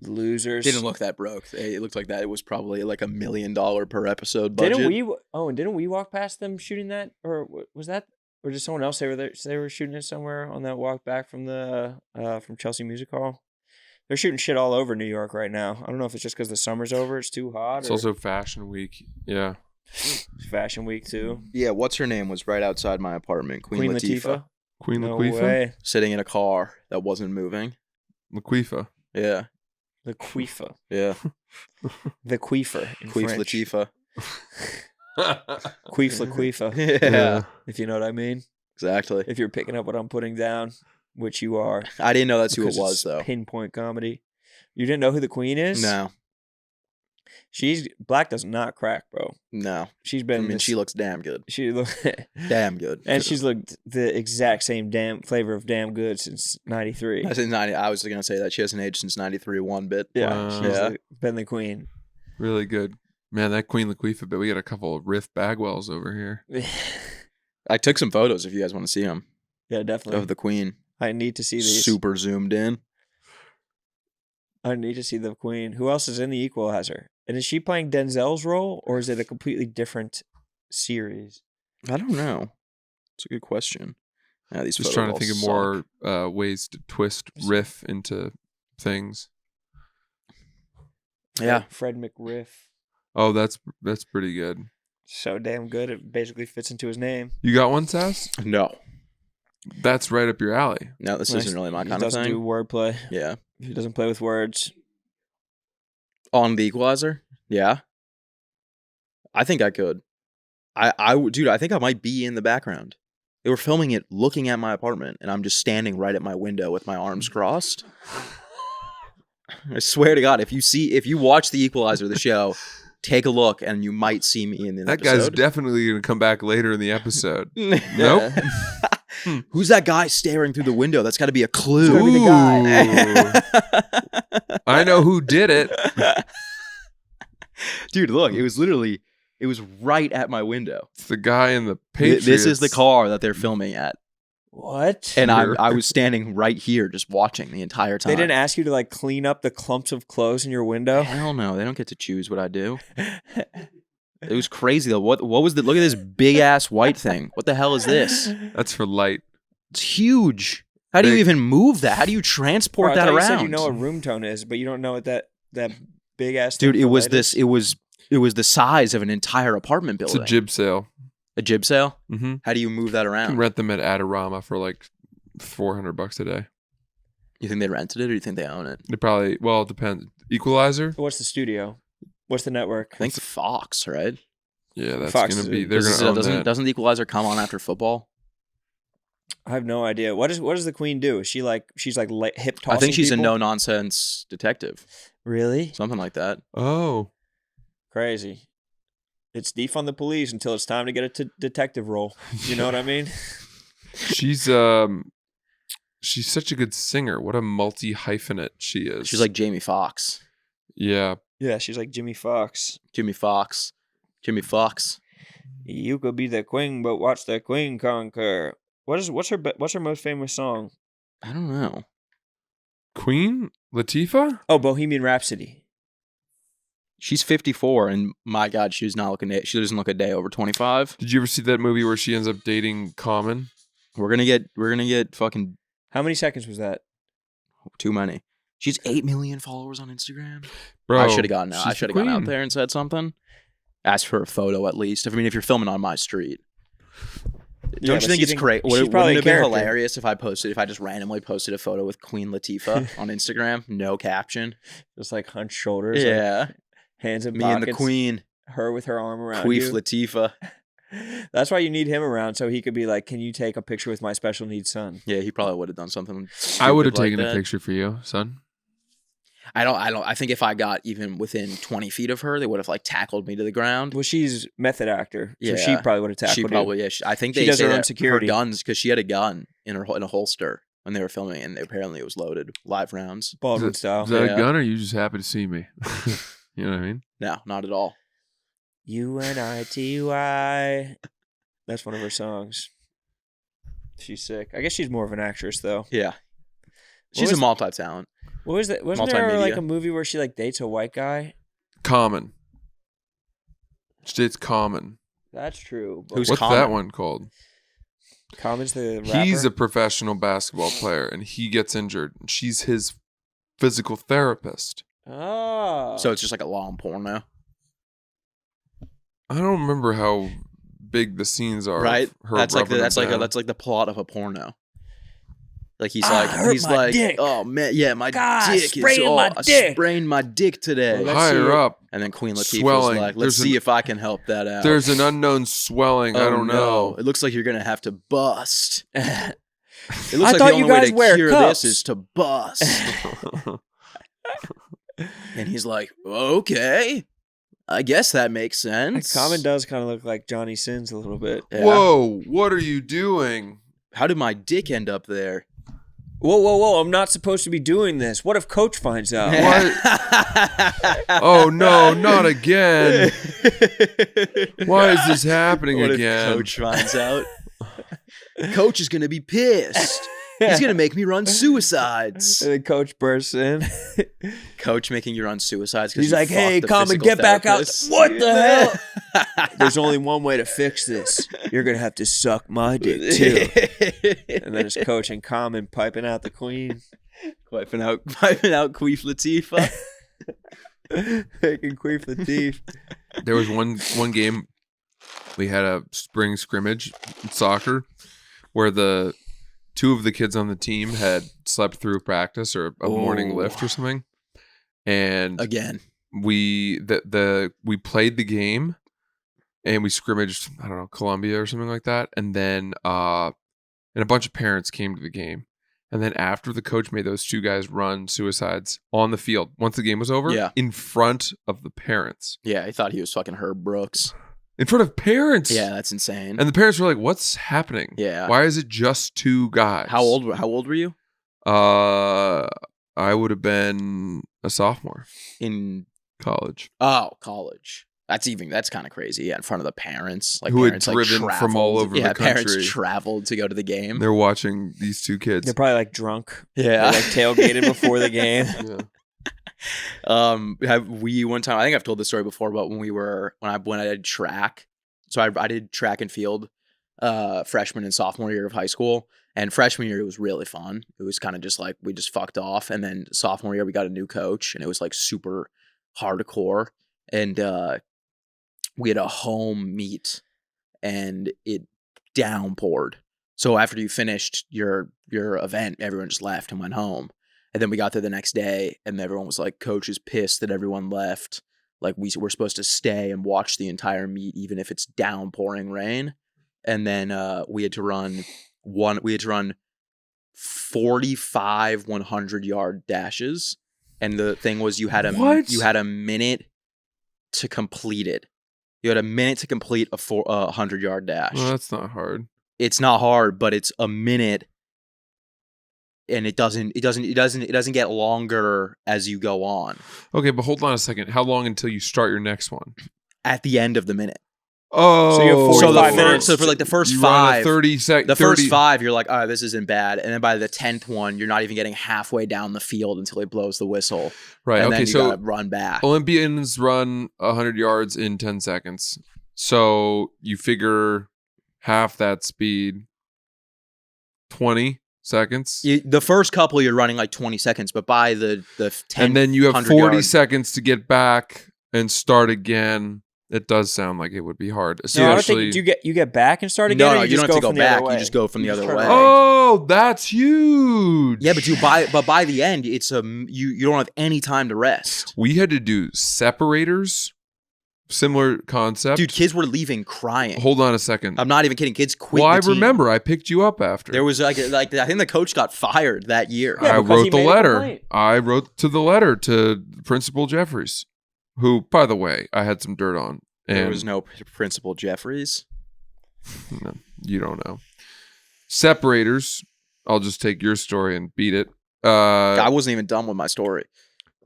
Losers. Didn't look that broke. It looked like that. It was probably like $1 million per episode budget. Didn't we walk past them shooting that, or was that, or just someone else? They were shooting it somewhere on that walk back from the from Chelsea Music Hall. They're shooting shit all over New York right now. I don't know if it's just because the summer's over, it's too hot. It's also Fashion Week. Yeah. It's Fashion Week too. Yeah, what's her name was right outside my apartment. Queen Latifah. Queen No Laquifa? way. Sitting in a car that wasn't moving. Laquifa. Yeah. The Queefa. Yeah. The Queefer. in Queef French. Latifah. Queef Laquifa. Yeah. If you know what I mean. Exactly. If you're picking up what I'm putting down, which you are. I didn't know that's who it because was, it's though. Pinpoint comedy. You didn't know who the Queen is? No. Black does not crack, bro. No. She's been. I mean, she looks damn good. She look, Damn good. and she's looked the exact same damn flavor of damn good since '93. I was going to say that. She hasn't aged since 93 one bit. Yeah, Wow. she's Yeah. been the queen. Really good. Man, that Queen Laquifa bit. We got a couple of Riff Bagwells over here. I took some photos if you guys want to see them Yeah, definitely. of the Queen. I need to see these. Super zoomed in. I need to see the Queen. Who else is in the Equalizer? And is she playing Denzel's role, or is it a completely different series? I don't know. It's a good question. Yeah, these Just photos trying to all think of suck. more ways to twist Riff into things. Yeah. Fred McRiff. Oh, that's pretty good. So damn good. It basically fits into his name. You got one, Sass? No. That's right up your alley. No, this isn't really my He kind of doesn't thing. do wordplay. Yeah. He doesn't play with words. On the Equalizer? Yeah. I think I could. Dude, I think I might be in the background. They were filming it looking at my apartment, and I'm just standing right at my window with my arms crossed. I swear to God, if you watch The Equalizer, the show, take a look, and you might see me in the That episode. guy's definitely going to come back later in the episode. Nope. Who's that guy staring through the window? That's got to be a clue. gotta be the Ooh. I know who did it. Dude, look, it was right at my window. It's the guy in the Patriots. This is the car that they're filming at. What? And Sure. I was standing right here just watching the entire time. They didn't ask you to like clean up the clumps of clothes in your window? Hell no, they don't get to choose what I do. It was crazy though. What was look at this big ass white thing. What the hell is this? That's for light. It's huge. How do you Big. even move that? How do you transport I that thought around? You said you know what room tone is, but you don't know what that big ass Dude, thing it for was light this is? it was the size of an entire apartment It's building. a jib sale. A jib sale? Mm-hmm. How do you move that You can around? rent them at Adorama for like $400 a day. You think they rented it or do you think they own it? They probably, well, it depends. Equalizer? What's the studio? What's the network? I think Fox, right? Yeah, that's Fox going to is- be, they're going to own that. Doesn't the Equalizer come on after football? I have no idea. What does the Queen do? Is she like hip tossing? I think she's people? a no nonsense detective. Really Something like that. Oh, crazy. It's defund the police until it's time to get a detective role. You know what I mean? she's such a good singer. What a multi-hyphenate she is. She's like Jamie Foxx. Yeah. Yeah, she's like Jimmy Fox. Jimmy Fox. Jimmy Fox. You could be the queen, but watch the queen conquer. What's her most famous song? I don't know. Queen Latifah? Oh, Bohemian Rhapsody. She's 54, and my God, she doesn't look a day over 25. Did you ever see that movie where she ends up dating Common? We're gonna get fucking How many seconds was that? too many. She's 8 million followers on Instagram. Bro, I should have gone out. I she's should the have gone out queen. there and said something. Ask for a photo at least. I mean, if you're filming on my street. Yeah, Don't you but think it's great? she's Wouldn't probably it a have been character. hilarious if I just randomly posted a photo with Queen Latifah on Instagram? No caption. Just like hunched shoulders. Like Yeah. hands in Me pockets. and the Queen. Her with her arm around Queef you. Latifah. That's why you need him around, so he could be like, "Can you take a picture with my special needs son?" Yeah, he probably would have done something. I would have stupid like taken a that. picture for you, son. I think if I got even within 20 feet of her, they would have like tackled me to the ground. Well, she's method actor, so she Yeah. probably would have tackled She you. probably, yeah. I think She they does say her own that security. her guns, because she had a gun in a holster when they were filming, and apparently it was loaded, live rounds. Baldwin style. Is that Yeah. a gun or are you just happy to see me? You know what I mean? No, not at all. UNITY. That's one of her songs. She's sick. I guess she's more of an actress though. Yeah, she's a was- multi-talent. What was that? Wasn't there like Multimedia. a movie where she like dates a white guy? Common. It's Common. That's true. But Who's What's Common? that one called? Common's the rapper? He's a professional basketball player and he gets injured. And she's his physical therapist. Oh. So it's just like a long porno, I don't remember how big the scenes are. of right? her That's like rubbing him down. that's like the plot of a porno. Like he's Ah, hurt he's my like, dick. oh man, yeah, my God, dick is sprained my I dick." sprained my dick today. Well, let's see higher it. up. And then Queen Latifah Swelling. was like, There's let's see if I can help that out. There's an unknown swelling. I Oh, don't no. know. It looks like you're gonna have to bust. It I looks like thought the you only way guys to wear cure cups. this is to bust. And he's like, okay, I guess that makes sense. Common does kind of look like Johnny Sins a little bit. Yeah. Whoa, what are you doing? How did my dick end up there? Whoa! I'm not supposed to be doing this. What if Coach finds out? Oh no, not again. Why is this happening What again? if Coach finds out? Coach is gonna be pissed. He's gonna make me run suicides. And then Coach bursts in. Coach making you run suicides. 'cause He's you like, fucked "Hey, the Common, physical get back out." therapist." What the hell? There's only one way to fix this. You're gonna have to suck my dick too. And then it's Coach and Common piping out the Queen, piping out Queef Latifah. making Queen for the teeth. There was one game we had a spring scrimmage in soccer where the two of the kids on the team had slept through practice or a morning Oh. lift or something, and Again. we played the game and we scrimmaged, I don't know, Columbia or something like that, and then and a bunch of parents came to the game, and then after the coach made those two guys run suicides on the field once the game was over, Yeah. in front of the parents, Yeah, I thought he was fucking Herb Brooks. in front of parents, Yeah, that's insane. and the parents were like, "What's happening? Yeah. Why is it just two guys?" How old were you? I would have been a sophomore In college. college. That's kind of crazy. Yeah, in front of the parents. Like Who had parents, driven like, from all traveled. over the parents country. traveled to go to the game. They're watching these two kids. They're probably like drunk. Yeah. They like tailgated before the game. Yeah. Have we one time? I think I've told this story before, but when I did track, so I did track and field, freshman and sophomore year of high school. And freshman year, it was really fun. It was kind of just like we just fucked off. And then sophomore year, we got a new coach, and it was like super hardcore. And we had a home meet, and it downpoured. So after you finished your event, everyone just left and went home. And then we got there the next day, and everyone was like, "Coach is pissed that everyone left. Like we're supposed to stay and watch the entire meet, even if it's downpouring rain." And then we had to run 45 100-yard dashes, and the thing was you had a minute to complete it. You had a minute to complete a 100-yard dash. Well, that's not hard. It's not hard, but it's a minute. And it doesn't get longer as you go on. Okay, but hold on a second. How long until you start your next one? At the end of the minute. Oh, So you have 45 minutes. So for like the first you run a 5, 30 sec. the 30, first 5, you're like, oh, this isn't bad. And then by the 10th one, you're not even getting halfway down the field until he blows the whistle. Right. And Okay. then you So gotta run back. Olympians run 100 yards in 10 seconds. So you figure half that speed, 20 seconds. The first couple, you're running like 20 seconds, but by the 10th, And then you have 100 40 yards, seconds to get back and start again. It does sound like it would be hard. No, I don't think you get back and start again. No, or no, you don't have to go from the other back. way? You just go from the other turn way. around. Oh, that's huge. Yeah, but by the end, it's you don't have any time to rest. We had to do separators. Similar concept. Dude, kids were leaving crying. Hold on a second. I'm not even kidding. Kids quit. Well, I the team. remember I picked you up after. There was like I think the coach got fired that year. Yeah, I because he wrote the made a letter. complaint. I wrote to the letter to Principal Jeffries, who, by the way, I had some dirt on. And There was no Principal Jeffries. no, you don't know. Separators. I'll just take your story and beat it. I wasn't even done with my story.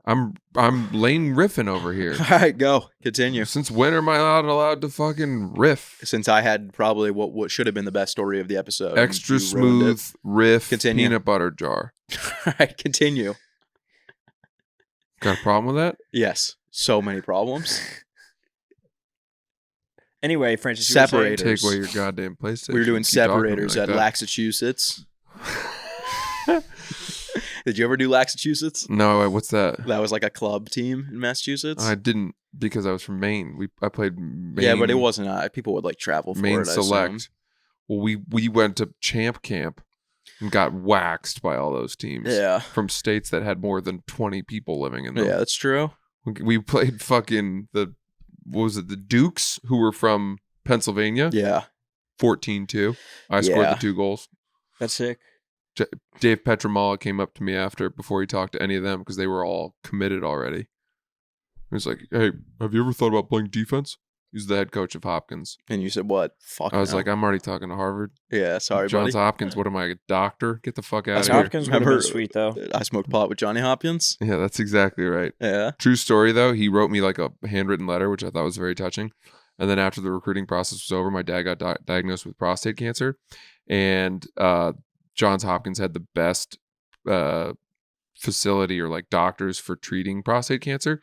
I'm Lane riffing over here. All right, go. Continue. Since when am I not allowed to fucking riff? Since I had probably what should have been the best story of the episode. Extra you ruined smooth riff Continue. peanut butter jar. it. All right, continue. Got a problem with that? Yes, so many problems. Anyway, Francis, you were saying- Separators. Take away your goddamn PlayStation. We were doing Keep talking to me separators like at that. Massachusetts. Did you ever do Massachusetts? No, what's that? That was like a club team in Massachusetts. I didn't because I was from Maine. I played Maine. Yeah, but it wasn't. People would like travel for Maine it. I assume. Select. Well, we went to Champ Camp and got waxed by all those teams. Yeah, From states that had more than 20 people living in them. yeah, that's true. We played fucking what was it? The Dukes, who were from Pennsylvania. Yeah, 14-2. I scored Yeah. the 2 goals. That's sick. Dave Petramala came up to me before he talked to any of them because they were all committed already. He was like, "Hey, have you ever thought about playing defense?" He's the head coach of Hopkins. and you said what? Fuck. I was no. like, "I'm already talking to Harvard. yeah, sorry, Johns buddy. Hopkins. What am I, a doctor? Get the fuck out That's of here." Hopkins would have Remember- been sweet though. I smoked pot with Johnny Hopkins. Yeah, that's exactly right. Yeah. True story though. He wrote me like a handwritten letter, which I thought was very touching. And then after the recruiting process was over, my dad got diagnosed with prostate cancer, and Johns Hopkins had the best facility or like doctors for treating prostate cancer.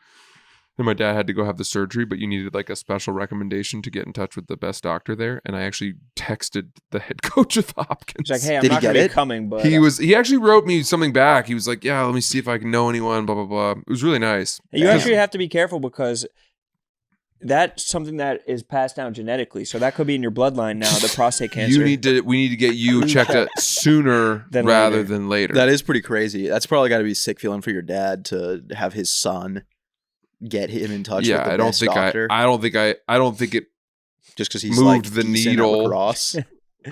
And my dad had to go have the surgery, but you needed like a special recommendation to get in touch with the best doctor there. And I actually texted the head coach of Hopkins. He's like, "Hey, I'm Did he not going to get be it? coming, but He actually wrote me something back. He was like, "Yeah, let me see if I can know anyone." Blah blah blah. It was really nice. You Yeah. actually have to be careful because that's something that is passed down genetically. So that could be in your bloodline now, the prostate cancer. We need to get you checked out sooner Than rather later. than later. That is pretty crazy. That's probably got to be a sick feeling for your dad to have his son get him in touch with the I don't best think doctor. I don't think it. just because he's moved like the decent at needle. lacrosse.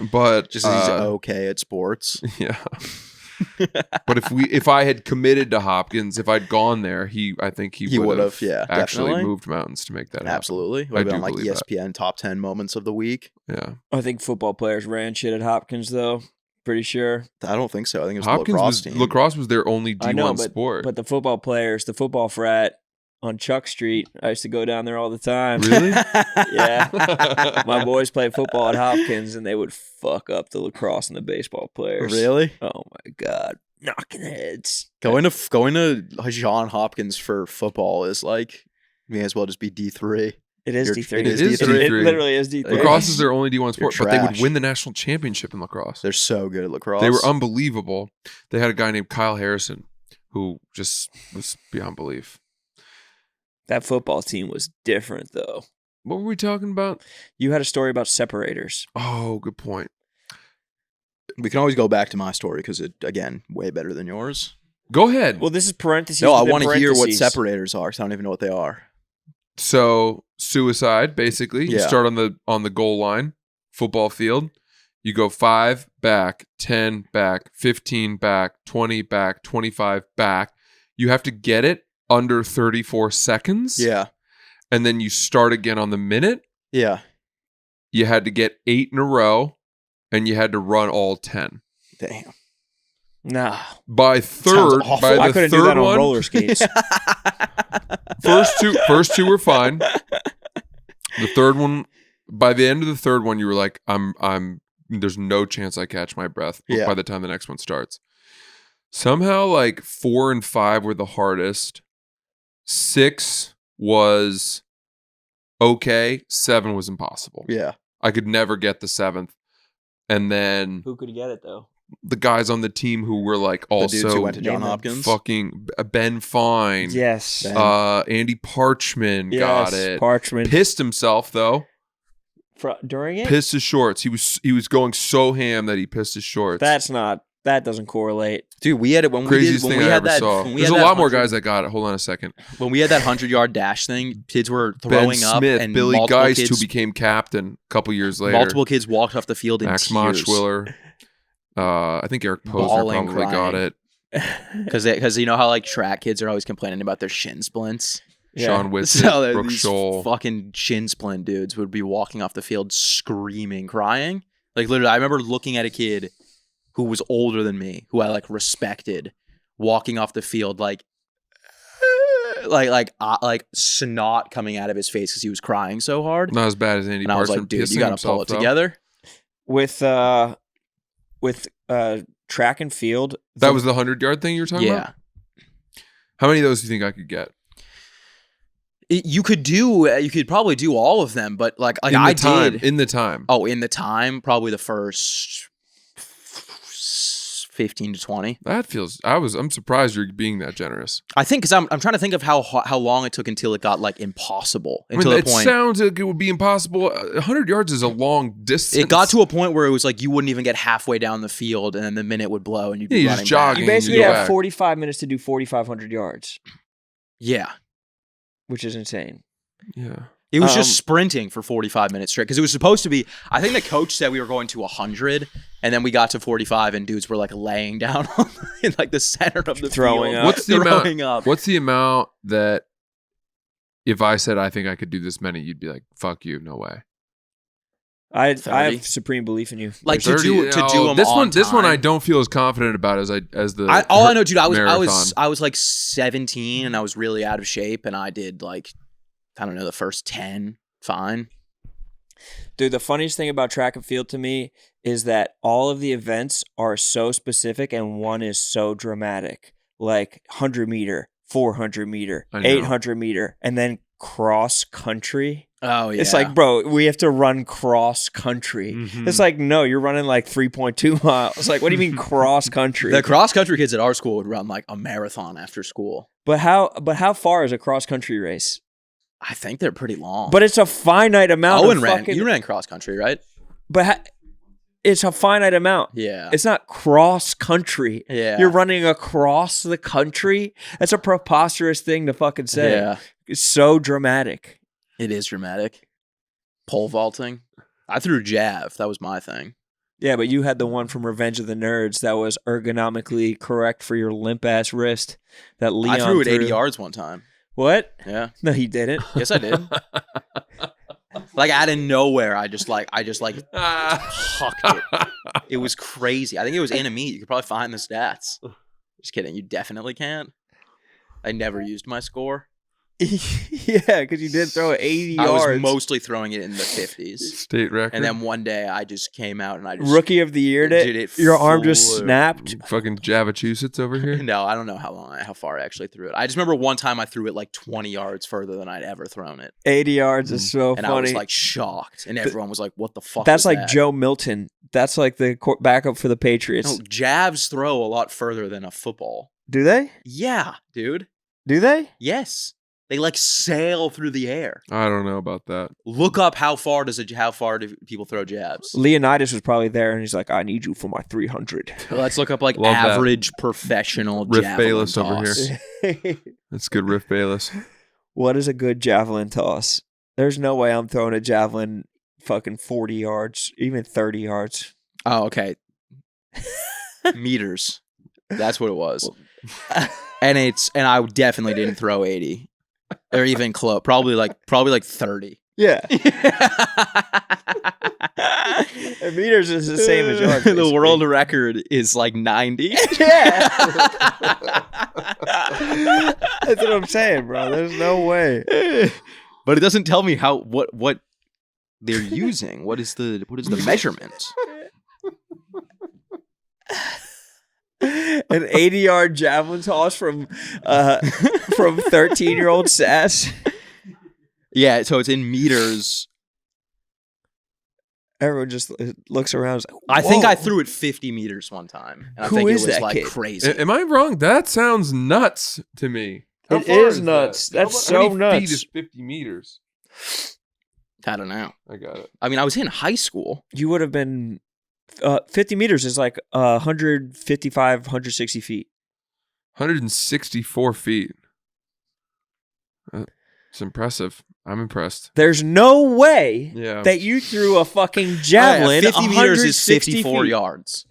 But Just 'cause he's okay at sports. yeah. But if I had committed to Hopkins, if I'd gone there, I think he He would would've, have yeah, actually definitely. moved mountains to make that happen. Absolutely. I Would have do been on like believe that. ESPN top 10 moments of the week. Yeah. I think football players ran shit at Hopkins though. Pretty sure. I don't think so. I think it was Hopkins the lacrosse team. lacrosse was their only I D1 know, sport. but the football players, the football frat on Chuck Street, I used to go down there all the time. Really? Yeah. My boys played football at Hopkins, and they would fuck up the lacrosse and the baseball players. Really? Oh my god, knocking heads. Going to John Hopkins for football is like, you may as well just be D3. It is You're- D3. it is It D3. literally is D3. Lacrosse is their only D1 You're sport, but they would trash. win the national championship in lacrosse. They're so good at lacrosse. They were unbelievable. They had a guy named Kyle Harrison who just was beyond belief. That football team was different, though. What were we talking about? You had a story about separators. Oh, good point. We can always go back to my story because it, again, way better than yours. Go ahead. Well, this is parentheses. No, I within want to hear what parentheses. separators are because I don't even know what they are. So suicide, basically. You Yeah. start on the goal line, football field. You go 5 back, 10 back, 15 back, 20 back, 25 back. You have to get it under 34 seconds. Yeah. And then you start again on the minute. Yeah. You had to get 8 in a row, and you had to run all 10. Damn. Nah. By third, awful. by the I couldn't do third that on one, roller skates. first two were fine. The third one, by the end of the third one, you were like, there's no chance I catch my breath by the time the next one starts. Somehow, like 4 and 5 were the hardest. 6 was okay. 7 was impossible. Yeah. I could never get the 7th. And then Who could get it though? the guys on the team who were like The dudes also who went to John Hopkins. fucking Ben Fine. Yes. Ben. Andy Parchman got it. Parchman. Pissed himself though. During it? Pissed his shorts. He was going so ham that he pissed his shorts. That doesn't correlate. Dude, we had it when Craziest we thing did, when I we had ever that. saw. When we There's had a that lot more 100 guys that got it. Hold on a second. When we had that 100-yard dash thing, kids were Ben throwing up, Smith, and Billy multiple Geist, kids, who became captain a couple years later. multiple kids walked off the field in Max tears. Moschwiller. I think Eric Posner Bawling, probably got crying. it. Because you know how like track kids are always complaining about their shin splints. Yeah. Sean Whitsitt, So Brooke these Scholl. fucking shin splint dudes would be walking off the field screaming, crying. Like literally, I remember looking at a kid who was older than me, who I like respected, walking off the field like snot coming out of his face because he was crying so hard. Not as bad as Andy And I was Parchman like, dude, pissing you gotta himself, pull it though. together. With track and field. That was the 100-yard thing you were talking Yeah. about? How many of those do you think I could get? You could probably do all of them, but like In the I time, did. in the time. Oh, in the time, probably the first 15 to 20. That feels. I'm surprised you're being that generous. I think because I'm trying to think of how long it took until it got like impossible. I mean, Until it the point sounds like it would be impossible. 100 yards is a long distance. it got to a point where it was like you wouldn't even get halfway down the field, and then the minute would blow, and you'd be Yeah, you're running just jogging. back. You You basically go have back. 45 minutes to do 4,500 yards, Yeah, which is insane. Yeah. it was just sprinting for 45 minutes straight because it was supposed to be. I think the coach said we were going to 100, and then we got to 45, and dudes were like laying down in like the center of the Throwing field. up. What's the Throwing amount? up. What's the amount that if I said I think I could do this many, you'd be like, "Fuck you, no way." I 30? have supreme belief in you. Like to 30, do them this on one. This one I time. don't feel as confident about as the. All I know, dude, I marathon. was like 17 and I was really out of shape, and I did like, I don't know, the first 10 fine. Dude, the funniest thing about track and field to me is that all of the events are so specific and one is so dramatic. Like 100 meter, 400 meter, I know. 800 meter, and then cross country. Oh yeah, It's like, bro, we have to run cross country. Mhm. It's like, no, you're running like 3.2 miles. It's like, what do you mean cross country? the cross country kids at our school would run like a marathon after school. But how far is a cross country race? I think they're pretty long. But it's a finite amount Owen of ran. fucking, You ran cross country, right? but it's a finite amount. Yeah. It's not cross country. Yeah. You're running across the country. That's a preposterous thing to fucking say. Yeah. It's so dramatic. It is dramatic. Pole vaulting. I threw jav. That was my thing. Yeah, but you had the one from Revenge of the Nerds that was ergonomically correct for your limp ass wrist. That Leon I threw it 80 yards one time. What? Yeah. No, he didn't. Yes, I did. Like out of nowhere, I just hucked it. It was crazy. I think it was in a meet. You could probably find the stats. Just kidding. You definitely can't. I never used my score. Yeah, because you did throw it 80 I yards. was mostly throwing it in the 50s. State record. And then one day I just came out and I just Rookie of the year. Dude, it Your arm just flew. snapped. Fucking Javachusetts over here. No, I don't know how far I actually threw it. I just remember one time I threw it like 20 yards further than I'd ever thrown it. 80 yards is so And funny. I was like shocked. And everyone was like, what the fuck That's was like that? Joe Milton. That's like the backup for the Patriots. No, jabs throw a lot further than a football. Do they? Yeah, dude. Do they? Yes. They like sail through the air. I don't know about that. Look up how far do people throw jabs? Leonidas was probably there, and he's like, "I need you for my 300." Let's look up like Love that. average professional Riff javelin Bayless over toss. here. That's good, Riff Bayless. What is a good javelin toss? There's no way I'm throwing a javelin fucking 40 yards, even 30 yards. Oh, okay. Meters. That's what it was. And I definitely didn't throw 80. Or even close. Probably like 30. Yeah. And meters is the same as yards. The basically. world record is like 90. Yeah. That's what I'm saying, bro. There's no way. But it doesn't tell me what they're using? What is the measurement? An 80-yard javelin toss from 13-year-old Sass. Yeah, so it's in meters. Everyone just looks around. And is like, I think I "Whoa." threw it 50 meters one time, and I Who think is it was that like kid? crazy. Am I wrong? That sounds nuts to me. How It far is nuts. That? That's How so many nuts. feet is 50 meters? I don't know. I got it. I mean, I was in high school. You would have been 50 meters is like 155, 160 feet. 164 feet. It's impressive. I'm impressed. There's no way Yeah. that you threw a fucking javelin. 50 meters is 160 54 feet. yards.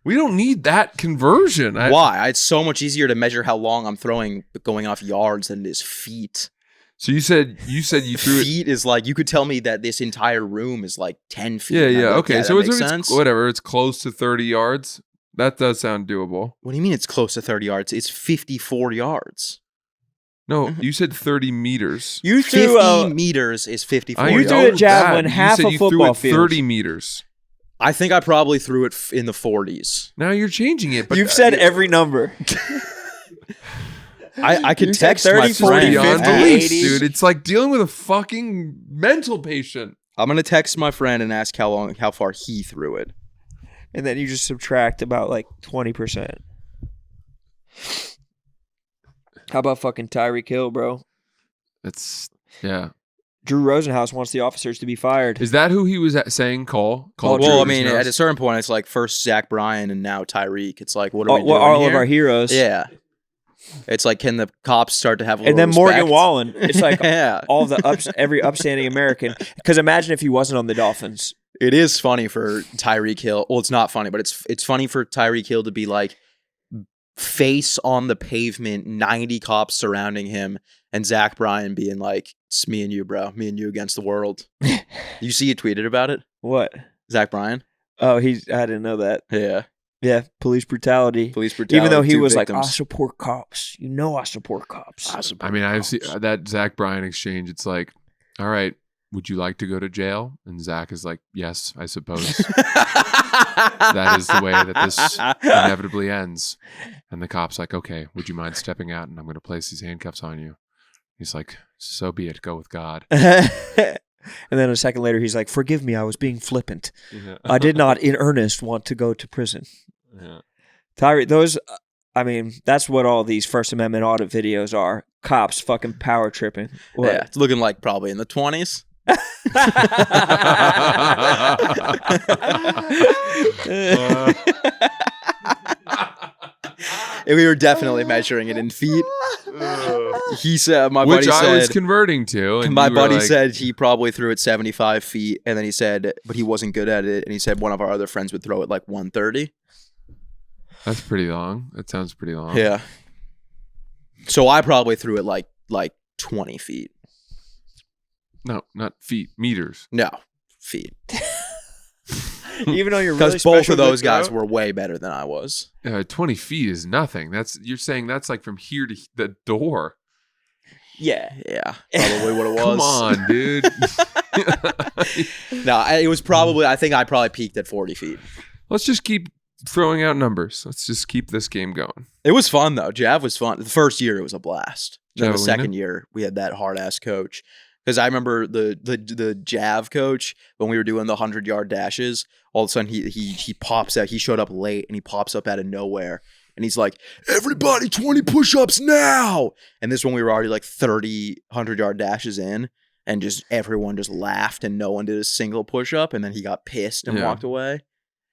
We don't need that conversion. Why? It's so much easier to measure how long I'm throwing going off yards than it is feet. So you said you threw it. Feet is like, you could tell me that this entire room is like 10 feet. Yeah, and I'd be yeah. like, Okay. So that makes it's sense. whatever. It's close to 30 yards. That does sound doable. What do you mean it's close to 30 yards? It's 54 yards. No, you said 30 meters. You 50 threw meters is 54 I You yards. threw know a javelin that. half you a said you threw football it field. 30 meters. I think I probably threw it in the 40s. Now you're changing it. But You've said every number. I could You said text 30, my 40, friend. beyond 50, belief, 80. dude. It's like dealing with a fucking mental patient. I'm going to text my friend and ask how far he threw it. And then you just subtract about like 20%. How about fucking Tyreek Hill, bro? It's yeah. Drew Rosenhaus wants the officers to be fired. Is that who he was saying? Call. Well, Drew I mean, Rosenhaus? at a certain point, it's like first Zach Bryan and now Tyreek. It's like, what are we doing all here? of our heroes. Yeah. It's like, can the cops start to have a little And then respect? Morgan Wallen. It's like yeah. all the every upstanding American. Because imagine if he wasn't on the Dolphins. It is funny for Tyreek Hill. Well, it's not funny, but it's funny for Tyreek Hill to be like face on the pavement, 90 cops surrounding him, and Zach Bryan being like, "It's me and you, bro. Me and you against the world." You see, he tweeted about it. What? Zach Bryan. Oh, I didn't know that. Yeah. Yeah, police brutality. Police brutality. Even though he 2 was like, victims. I support cops. You know I support cops. I mean, I've seen that Zach Bryan exchange. It's like, all right, would you like to go to jail? And Zach is like, yes, I suppose. That is the way that this inevitably ends. And the cop's like, okay, would you mind stepping out? And I'm going to place these handcuffs on you. He's like, so be it. Go with God. And then a second later, he's like, forgive me, I was being flippant. Yeah. I did not in earnest want to go to prison. Yeah. Tyree, that's what all these First Amendment audit videos are. Cops fucking power tripping. What? Yeah, it's looking like probably in the 20s. And we were definitely measuring it in feet. He said, my Which buddy I was said, converting to. And my you were buddy like, said he probably threw it 75 feet, and then he said, but he wasn't good at it, and he said one of our other friends would throw it like 130. that's pretty long. That sounds pretty long. Yeah. So I probably threw it like 20 feet. No, not feet, meters. No, feet. Even though you're Because really both special of those good guys throw? were way better than I was. 20 feet is nothing. You're saying that's like from here to the door. Yeah. Yeah, probably what it was. Come on, dude. No, it was probably, I think I probably peaked at 40 feet. Let's just keep throwing out numbers. Let's just keep this game going. It was fun, though. Jav was fun. The first year, it was a blast. Then the Javelina? second year, we had that hard-ass coach. Because I remember the Jav coach, when we were doing the 100-yard dashes, all of a sudden he pops out. He showed up late, and he pops up out of nowhere. And he's like, everybody, 20 push-ups now! And this one, we were already like 30 100-yard dashes in, and just everyone just laughed, and no one did a single push-up. And then he got pissed and Yeah. walked away.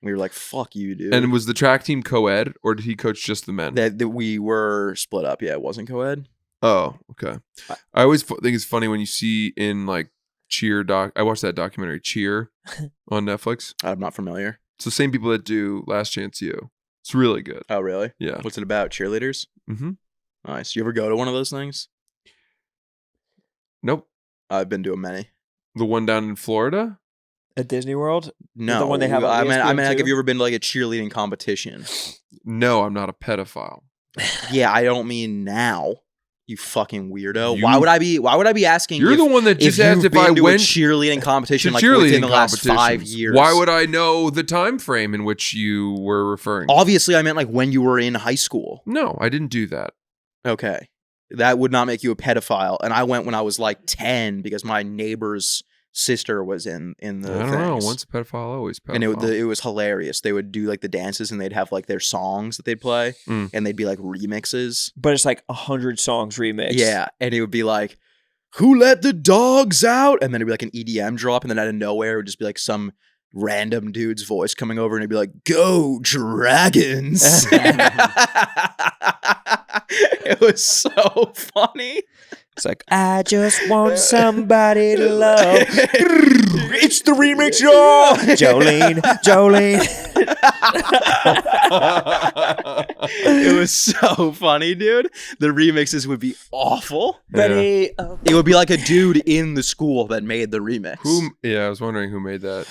We were like, fuck you, dude. And was the track team co-ed, or did he coach just the men? that we were split up. Yeah, it wasn't co-ed. Oh, okay. I always think it's funny when you see in like Cheer doc. I watched that documentary Cheer on Netflix. I'm not familiar. It's the same people that do Last Chance U. It's really good. Oh, really? Yeah. What's it about? Cheerleaders? Mm-hmm. Nice. You ever go to one of those things? Nope. I've been to many. The one down in Florida. At Disney World? No, The one they have on I mean, ESPN like, too? have you ever been to like a cheerleading competition? No, I'm not a pedophile. Yeah, I don't mean now. You fucking weirdo. Why would I be asking? You're the one that just asked if I went to a cheerleading competition like cheerleading within the last 5 years. Why would I know the time frame in which you were referring to? Obviously, I meant like when you were in high school. No, I didn't do that. Okay. That would not make you a pedophile. And I went when I was like 10 because my neighbor's sister was in the I don't know. things. Once a pedophile, always a pedophile. And it was hilarious. They would do like the dances and they'd have like their songs that they'd play and they'd be like remixes. But it's like 100 songs remixed. Yeah. And it would be like, who let the dogs out? And then it'd be like an EDM drop. And then out of nowhere, it would just be like some random dude's voice coming over and it'd be like, go Dragons. It was so funny. It's like, I just want somebody to love. It's the remix, y'all. Jolene. It was so funny, dude. The remixes would be awful. Ready? Yeah. It would be like a dude in the school that made the remix. Yeah, I was wondering who made that.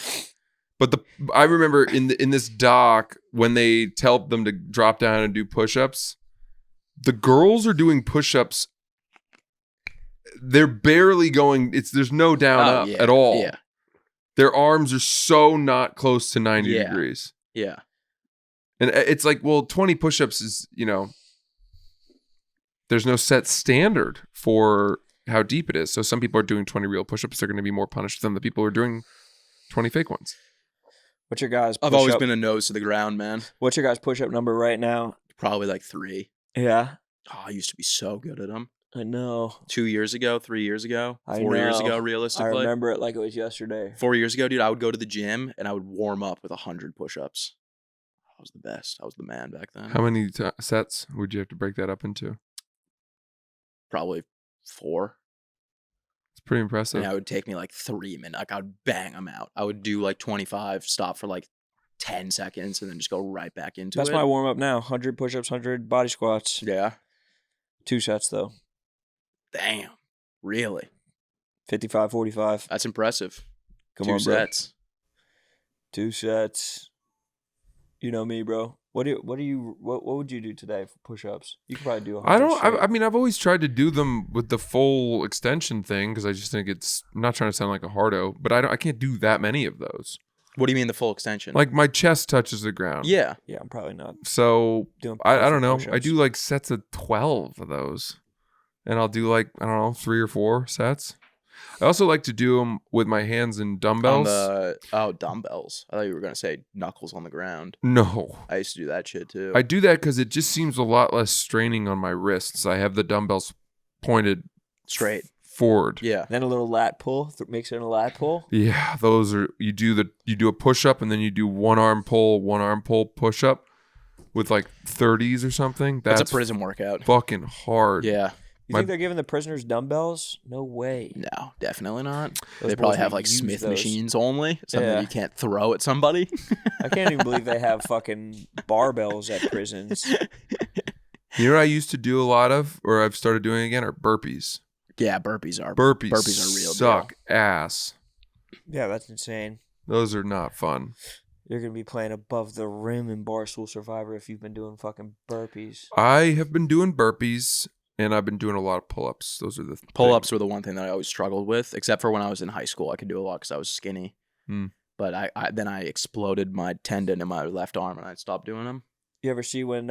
But I remember in this doc when they tell them to drop down and do push-ups, the girls are doing push-ups. They're barely going. There's no down up at all. Yeah. Their arms are so not close to 90 degrees. Yeah. And it's like, well, 20 push-ups is, there's no set standard for how deep it is. So some people are doing 20 real push-ups. They're going to be more punished than the people who are doing 20 fake ones. What's your guys' I've always been a nose to the ground, man. What's your guys' push-up number right now? Probably like 3. Yeah. Oh, I used to be so good at them. I know. 2 years ago, 3 years ago, 4 years ago, realistically. I remember it like it was yesterday. 4 years ago, dude, I would go to the gym and I would warm up with 100 push-ups. I was the best. I was the man back then. How many sets would you have to break that up into? Probably 4. It's pretty impressive. And it would take me like 3 minutes. Like I would bang them out. I would do like 25, stop for like 10 seconds, and then just go right back into it. That's my warm-up now. 100 push-ups, 100 body squats. Yeah. 2 sets, though. Damn. Really? 55, 45. That's impressive. Come 2 on, bro. sets. 2 sets. You know me, bro. What would you do today for push-ups? You could probably do 100. I mean, I've always tried to do them with the full extension thing because I just think I'm not trying to sound like a hardo, but I can't do that many of those. What do you mean the full extension? Like my chest touches the ground. Yeah. Yeah, I'm probably not So doing I don't know. push-ups. I do like sets of 12 of those. And I'll do like, I don't know, 3 or 4 sets. I also like to do them with my hands and dumbbells. Dumbbells. I thought you were going to say knuckles on the ground. No. I used to do that shit too. I do that because it just seems a lot less straining on my wrists. I have the dumbbells pointed straight forward. Yeah. Then a little lat pull. Makes it a lat pull. Yeah, those are you do a push up and then you do one arm pull, push up with like 30s or something. That's a prison workout. Fucking hard. Yeah. You think they're giving the prisoners dumbbells? No way. No, definitely not. Those They probably boys have might like use Smith those. machines only. Something Yeah. you can't throw at somebody. I can't even believe they have fucking barbells at prisons. You know what I used to do a lot of, or I've started doing again, are burpees. Yeah, burpees are Burpees are real suck deal. ass. Yeah, that's insane. Those are not fun. You're going to be playing above the rim in Barstool Survivor if you've been doing fucking burpees. I have been doing burpees, and I've been doing a lot of pull-ups. Those are the Pull-ups were the one thing that I always struggled with, except for when I was in high school. I could do a lot because I was skinny. But I then I exploded my tendon in my left arm, and I stopped doing them. You ever see when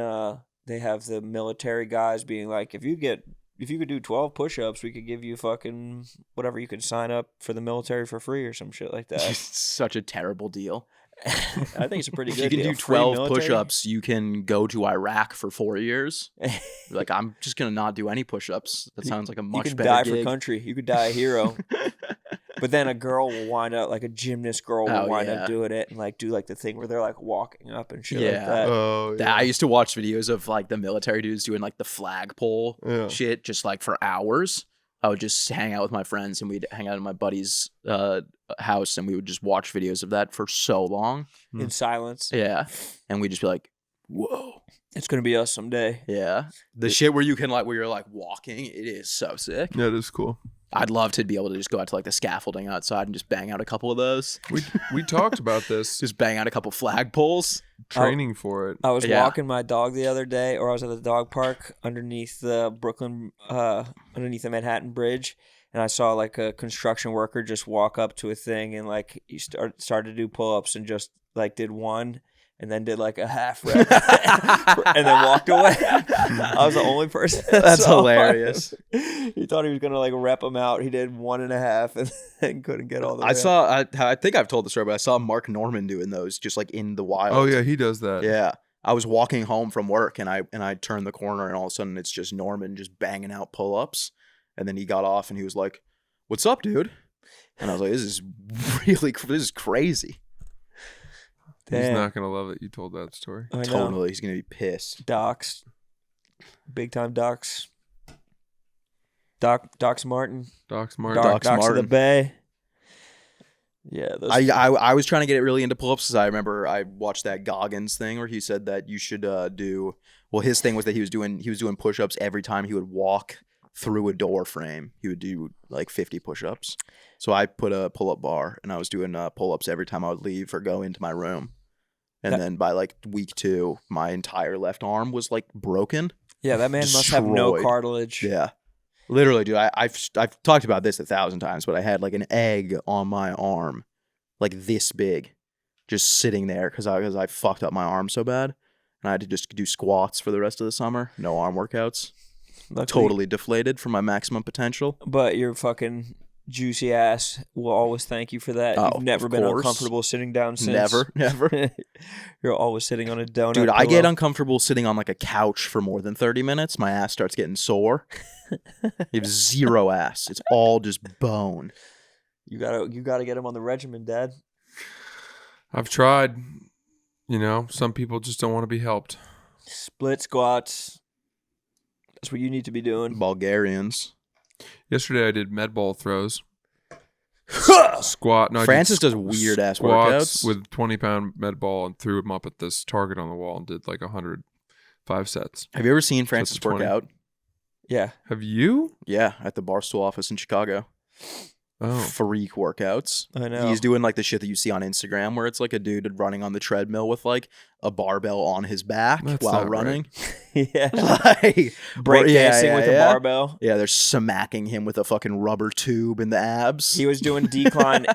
they have the military guys being like, if you could do 12 push-ups, we could give you fucking whatever. You could sign up for the military for free or some shit like that. It's such a terrible deal. I think it's a pretty If good you can deal. do Free 12 military. push-ups, you can go to Iraq for 4 years. Like, I'm just going to not do any push-ups. That sounds like a much you can better die gig. for country. You could die a hero. But then a girl will wind up, like a gymnast girl will wind up doing it and like do like the thing where they're like walking up and shit like that. Oh, yeah. I used to watch videos of like the military dudes doing like the flagpole shit just like for hours. I would just hang out with my friends and we'd hang out in my buddy's house and we would just watch videos of that for so long. In silence. Yeah. And we'd just be like, whoa. It's going to be us someday. Yeah. The shit where you can like, where you're like walking, it is so sick. Yeah, it is cool. I'd love to be able to just go out to like the scaffolding outside and just bang out a couple of those. We talked about this. Just bang out a couple flagpoles. Training for it. I was Yeah. walking my dog the other day, or I was at the dog park underneath the underneath the Manhattan Bridge, and I saw like a construction worker just walk up to a thing and like he started to do pull-ups and just like did one and then did like a half rep and then walked away. I was the only person. That's hilarious. He thought he was gonna like rep him out. He did 1.5 and then couldn't get all the way up. I think I've told the story, but I saw Mark Norman doing those just like in the wild. Oh yeah, he does that. Yeah. I was walking home from work and I turned the corner and all of a sudden it's just Norman just banging out pull-ups. And then he got off and he was like, "What's up, dude?" And I was like, this is crazy. He's Damn. not gonna love that you told that story. I know. Totally. He's going to be pissed. Docs. Big time Docs. Docs Martin. Docs Martin. Doc- Docs of the Martin. Bay. Yeah, those I was trying to get it really into pull-ups because I remember I watched that Goggins thing where he said that you should do, well, his thing was that he was doing push-ups every time he would walk through a door frame. He would do like 50 push-ups. So I put a pull-up bar and I was doing pull-ups every time I would leave or go into my room. And then by like week 2, my entire left arm was like broken. Yeah, that man must have no Destroyed. cartilage. Yeah. Literally, dude, I've talked about this 1,000 times, but I had like an egg on my arm, like this big, just sitting there because I fucked up my arm so bad. And I had to just do squats for the rest of the summer. No arm workouts. Luckily, Totally deflated from my maximum potential. But your fucking juicy ass will always thank you for that. Oh, You've never of been course. uncomfortable sitting down since. Never. You're always sitting on a donut. Dude, I get pillow. uncomfortable sitting on like a couch for more than 30 minutes. My ass starts getting sore. You have zero ass. It's all just bone. You gotta get him on the regimen, Dad. I've tried. You know, some people just don't want to be helped. Split squats. That's what you need to be doing. Bulgarians. Yesterday I did med ball throws. Squat. No, I did Francis does weird ass squats workouts. with 20-pound med ball and threw him up at this target on the wall and did like 105 sets. Have you ever seen Francis That's a work 20. out? Yeah. Have you? Yeah, at the Barstool office in Chicago. Oh, Freak workouts. I know. He's doing like the shit that you see on Instagram where it's like a dude running on the treadmill with like a barbell on his back That's while not running. yeah. Like, Breakdancing with a barbell. Yeah, they're smacking him with a fucking rubber tube in the abs. He was doing decline.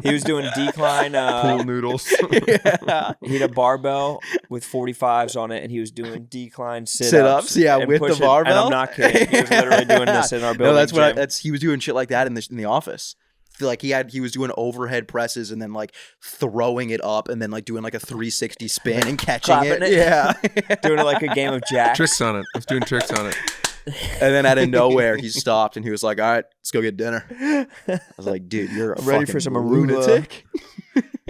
He was doing decline. pool noodles. Yeah. He had a barbell with 45s on it, and he was doing decline sit-ups. Sit-ups, yeah, and with the pushing- barbell. And I'm not kidding. He was literally doing this in our building. No, that's what gym. he was doing shit like that in the office. Like he was doing overhead presses and then like throwing it up and then like doing like a 360 spin and catching Clapping it. Yeah. doing it like a game of jacks. Tricks on it. I was doing tricks on it. And then out of nowhere he stopped and he was like, "All right, let's go get dinner." I was like, "Dude, you're a Ready fucking for some arugula." lunatic."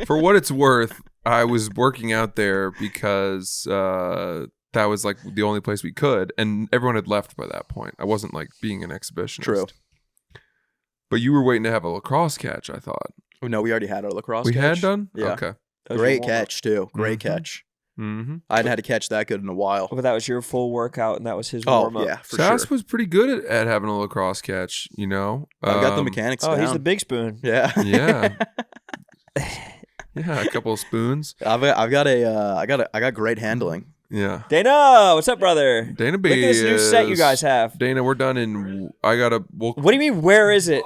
For what it's worth, I was working out there because that was like the only place we could, and everyone had left by that point. I wasn't like being an exhibitionist. True. But you were waiting to have a lacrosse catch, I thought. No, we already had our lacrosse We catch. had done? Yeah. Okay. That was your Great warm-up. catch too. Great Mhm. catch. Mm-hmm. I hadn't had a catch that good in a while. But that was your full workout, and that was his Oh warm-up. yeah, for Sass sure. was pretty good at having a lacrosse catch, you know. I've got the mechanics Oh, down. he's the big spoon. Yeah. Yeah. Yeah, a couple of spoons. I got great handling. Yeah. Dana, what's up, brother? Dana B. Look at this new set you is- guys have. Dana, we're done in. I gotta. We'll, What do you mean, where is it?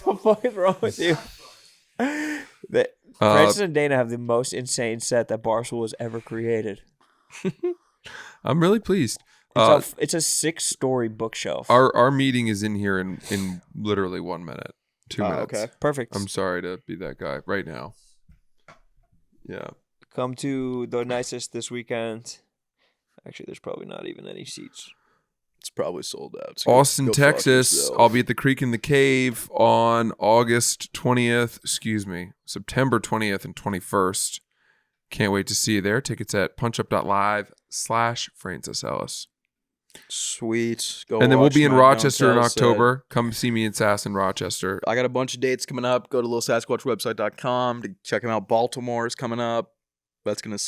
What the fuck is wrong with you? Francis and Dana have the most insane set that Barstool has ever created. I'm really pleased. It's a 6-story bookshelf. Our meeting is in here in literally 1 minute, 2 Oh, minutes. okay. Perfect. I'm sorry to be that guy right now. Yeah. Come to the nicest this weekend. Actually, there's probably not even any seats. It's probably sold out. So Austin, go fuck Texas. yourself. I'll be at the Creek in the Cave on September 20th and 21st. Can't wait to see you there. Tickets at punchup.live/Francis Ellis. Sweet. Go And then we'll watch be in my Rochester in Don't Tell set. October. Come see me and Sass in Rochester. I got a bunch of dates coming up. Go to littlesasquatchwebsite.com to check them out. Baltimore is coming up. That's going to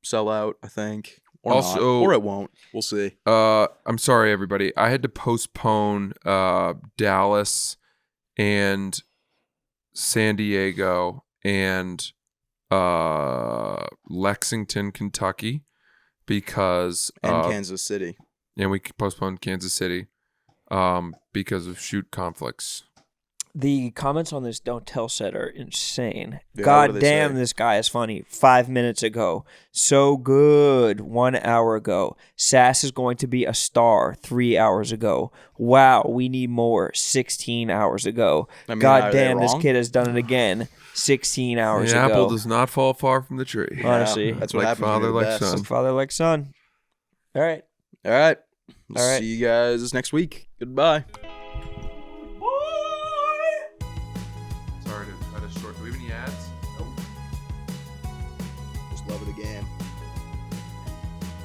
sell out, I think. or Also- not, or it won't. We'll see. I'm sorry, everybody. I had to postpone Dallas and San Diego and Lexington, Kentucky, because And Kansas City. and we postponed Kansas City because of shoot conflicts. The comments on this Don't Tell set are insane. Yeah, what God do they damn, say? this guy is funny. 5 minutes ago. So good. 1 hour ago. Sass is going to be a star 3 hours ago. Wow, we need more 16 hours ago. I mean, God are they damn, this wrong? kid has done it again 16 hours The ago. apple does not fall far from the tree. Yeah, honestly. that's what Like happens. when father, you're the like best. son. Like father, like son. All right. All right. All right. See you guys next week. Goodbye.